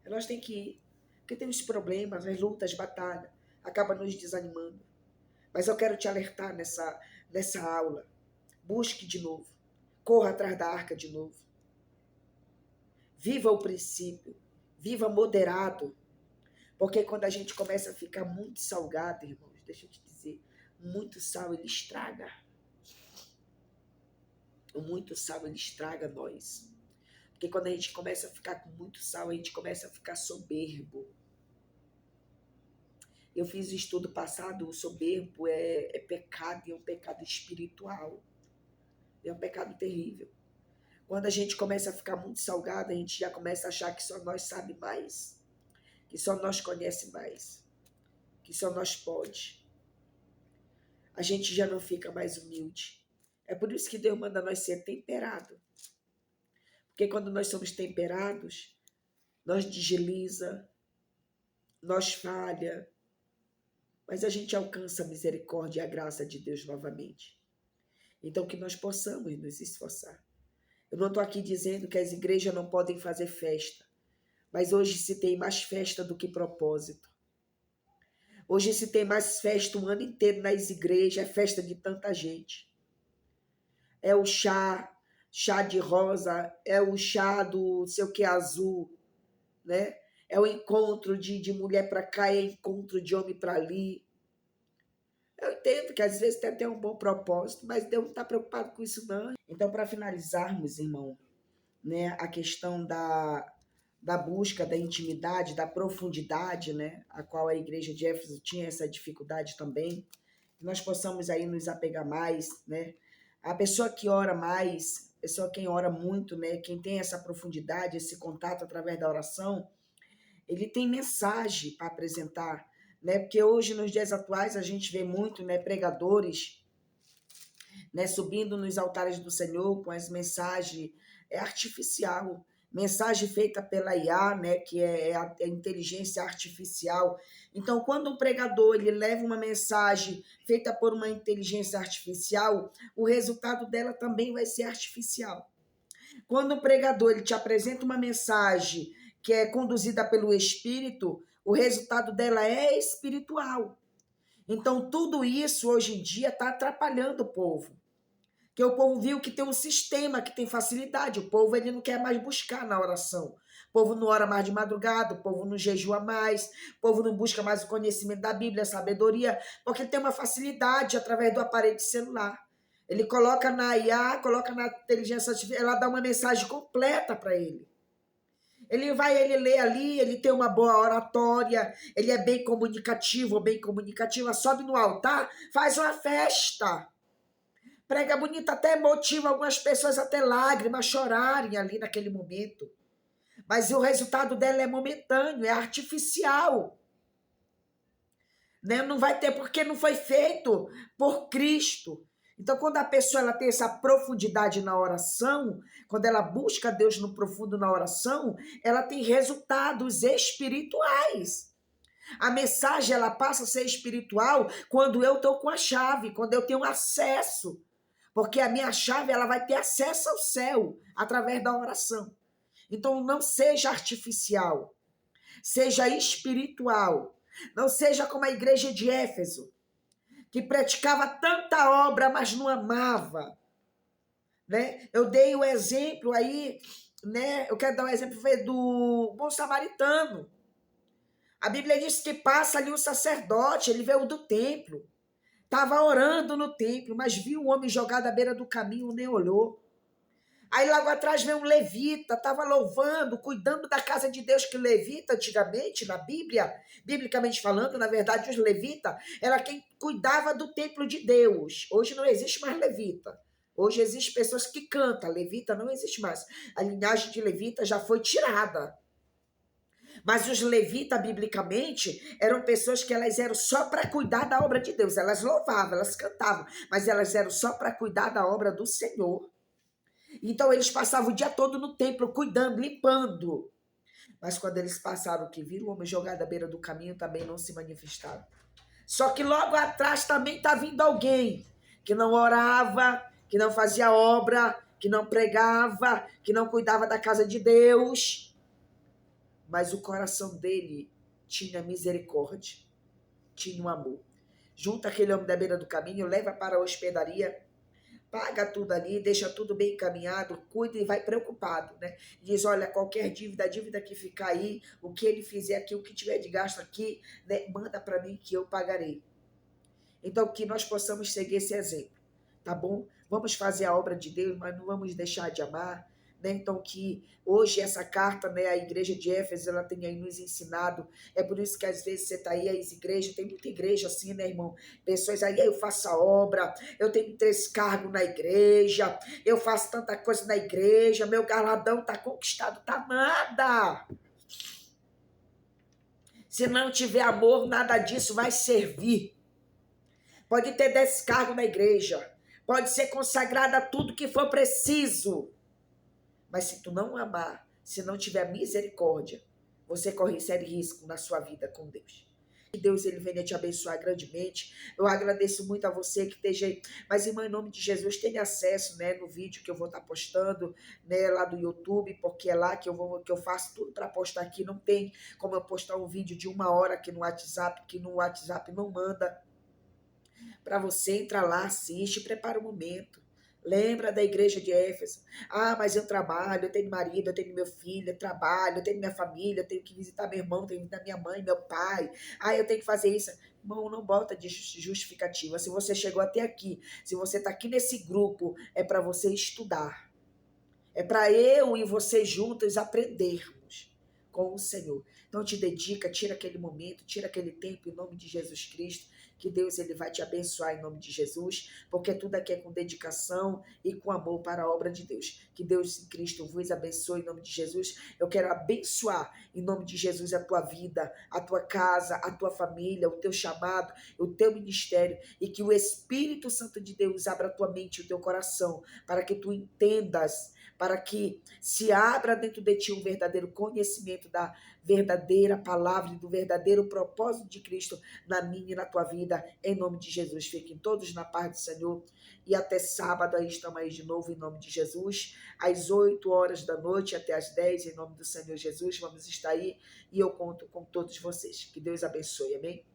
Nós temos que ir. Porque tem os problemas, as lutas, as batalhas. Acaba nos desanimando. Mas eu quero te alertar nessa aula. Busque de novo. Corra atrás da arca de novo. Viva o princípio. Viva moderado. Porque quando a gente começa a ficar muito salgado, irmãos, deixa eu te dizer, muito sal ele estraga. O muito sal ele estraga nós. Porque quando a gente começa a ficar com muito sal, a gente começa a ficar soberbo. Eu fiz o estudo passado, o soberbo é pecado e é um pecado espiritual. É um pecado terrível. Quando a gente começa a ficar muito salgado, a gente já começa a achar que só nós sabe mais, que só nós conhece mais, que só nós pode. A gente já não fica mais humilde. É por isso que Deus manda nós ser temperado. Porque quando nós somos temperados, nós desliza, nós falha, mas a gente alcança a misericórdia e a graça de Deus novamente. Então, que nós possamos nos esforçar. Eu não estou aqui dizendo que as igrejas não podem fazer festa, mas hoje se tem mais festa do que propósito. Hoje se tem mais festa o ano inteiro nas igrejas, é festa de tanta gente. é o chá de rosa, é o chá do sei o que azul, né? É o encontro de mulher para cá, é encontro de homem para ali. Eu entendo que às vezes tem até um bom propósito, mas Deus não está preocupado com isso, não. Então, para finalizarmos, irmão, né, a questão da busca da intimidade, da profundidade, né, a qual a igreja de Éfeso tinha essa dificuldade também, que nós possamos aí nos apegar mais, né? A pessoa que ora mais, a pessoa quem ora muito, né, quem tem essa profundidade, esse contato através da oração, ele tem mensagem para apresentar, né? Porque hoje nos dias atuais a gente vê muito, né, pregadores, né, subindo nos altares do Senhor com as mensagens artificial, mensagem feita pela IA, né, que é a inteligência artificial. Então, quando um pregador ele leva uma mensagem feita por uma inteligência artificial, o resultado dela também vai ser artificial. Quando um pregador ele te apresenta uma mensagem que é conduzida pelo Espírito, o resultado dela é espiritual. Então, tudo isso hoje em dia está atrapalhando o povo. Porque o povo viu que tem um sistema que tem facilidade. O povo ele não quer mais buscar na oração. O povo não ora mais de madrugada, o povo não jejua mais, o povo não busca mais o conhecimento da Bíblia, a sabedoria, porque tem uma facilidade através do aparelho celular. Ele coloca na IA, coloca na inteligência artificial, ela dá uma mensagem completa para ele. Ele lê ali, ele tem uma boa oratória, ele é bem comunicativo, bem comunicativa, sobe no altar, faz uma festa. Prega bonita, até motiva algumas pessoas até lágrimas chorarem ali naquele momento. Mas o resultado dela é momentâneo, é artificial. Né? Não vai ter, porque não foi feito por Cristo. Então, quando a pessoa ela tem essa profundidade na oração, quando ela busca Deus no profundo na oração, ela tem resultados espirituais. A mensagem ela passa a ser espiritual quando eu estou com a chave, quando eu tenho acesso. Porque a minha chave ela vai ter acesso ao céu através da oração. Então não seja artificial, seja espiritual. Não seja como a igreja de Éfeso, que praticava tanta obra, mas não amava. Né? Eu dei o exemplo aí, né? Eu quero dar um exemplo do bom samaritano. A Bíblia diz que passa ali um sacerdote, ele veio do templo. Estava orando no templo, mas viu um homem jogado à beira do caminho, nem olhou. Aí logo atrás veio um levita, estava louvando, cuidando da casa de Deus, que levita antigamente, na Bíblia, biblicamente falando, na verdade, os levita era quem cuidava do templo de Deus. Hoje não existe mais levita. Hoje existem pessoas que cantam, levita não existe mais. A linhagem de levita já foi tirada. Mas os levitas, biblicamente, eram pessoas que elas eram só para cuidar da obra de Deus. Elas louvavam, elas cantavam, mas elas eram só para cuidar da obra do Senhor. Então eles passavam o dia todo no templo, cuidando, limpando. Mas quando eles passaram que viram o homem jogado à beira do caminho, também não se manifestaram. Só que logo atrás também está vindo alguém que não orava, que não fazia obra, que não pregava, que não cuidava da casa de Deus, mas o coração dele tinha misericórdia, tinha um amor. Junta aquele homem da beira do caminho, leva para a hospedaria, paga tudo ali, deixa tudo bem encaminhado, cuida e vai preocupado, né? Diz, olha, qualquer dívida, a dívida que ficar aí, o que ele fizer aqui, o que tiver de gasto aqui, né, manda para mim que eu pagarei. Então, que nós possamos seguir esse exemplo, tá bom? Vamos fazer a obra de Deus, mas não vamos deixar de amar, né? Então, que hoje essa carta, né, a igreja de Éfeso, ela tem aí nos ensinado. É por isso que às vezes você está aí, as igrejas, tem muita igreja assim, né, irmão? Pessoas aí, eu faço a obra, eu tenho 3 cargos na igreja, eu faço tanta coisa na igreja, meu galardão tá conquistado, tá nada. Se não tiver amor, nada disso vai servir. Pode ter 10 cargos na igreja, pode ser consagrada a tudo que for preciso. Mas se tu não amar, se não tiver misericórdia, você corre sério risco na sua vida com Deus. Que Deus ele venha te abençoar grandemente. Eu agradeço muito a você que esteja aí. Mas, irmã, em nome de Jesus, tenha acesso, né, no vídeo que eu vou estar postando, né, lá do YouTube, porque é lá que eu faço tudo para postar aqui. Não tem como eu postar um vídeo de 1 hora aqui no WhatsApp, que no WhatsApp não manda. Para você entrar lá, assiste, prepara o momento. Lembra da igreja de Éfeso. Ah, mas eu trabalho, eu tenho marido, eu tenho meu filho, eu trabalho, eu tenho minha família, eu tenho que visitar meu irmão, tenho que visitar minha mãe, meu pai. Ah, eu tenho que fazer isso. Irmão, não bota de justificativa. Se você chegou até aqui, se você está aqui nesse grupo, é para você estudar. É para eu e você juntos aprendermos com o Senhor. Então te dedica, tira aquele momento, tira aquele tempo em nome de Jesus Cristo, que Deus ele vai te abençoar em nome de Jesus, porque tudo aqui é com dedicação e com amor para a obra de Deus. Que Deus em Cristo vos abençoe em nome de Jesus. Eu quero abençoar em nome de Jesus a tua vida, a tua casa, a tua família, o teu chamado, o teu ministério, e que o Espírito Santo de Deus abra a tua mente e o teu coração para que tu entendas, para que se abra dentro de ti um verdadeiro conhecimento da verdadeira palavra e do verdadeiro propósito de Cristo na minha e na tua vida, em nome de Jesus. Fiquem todos na paz do Senhor e até sábado aí estamos aí de novo em nome de Jesus, às 8 horas da noite até às 10, em nome do Senhor Jesus, vamos estar aí e eu conto com todos vocês. Que Deus abençoe, amém?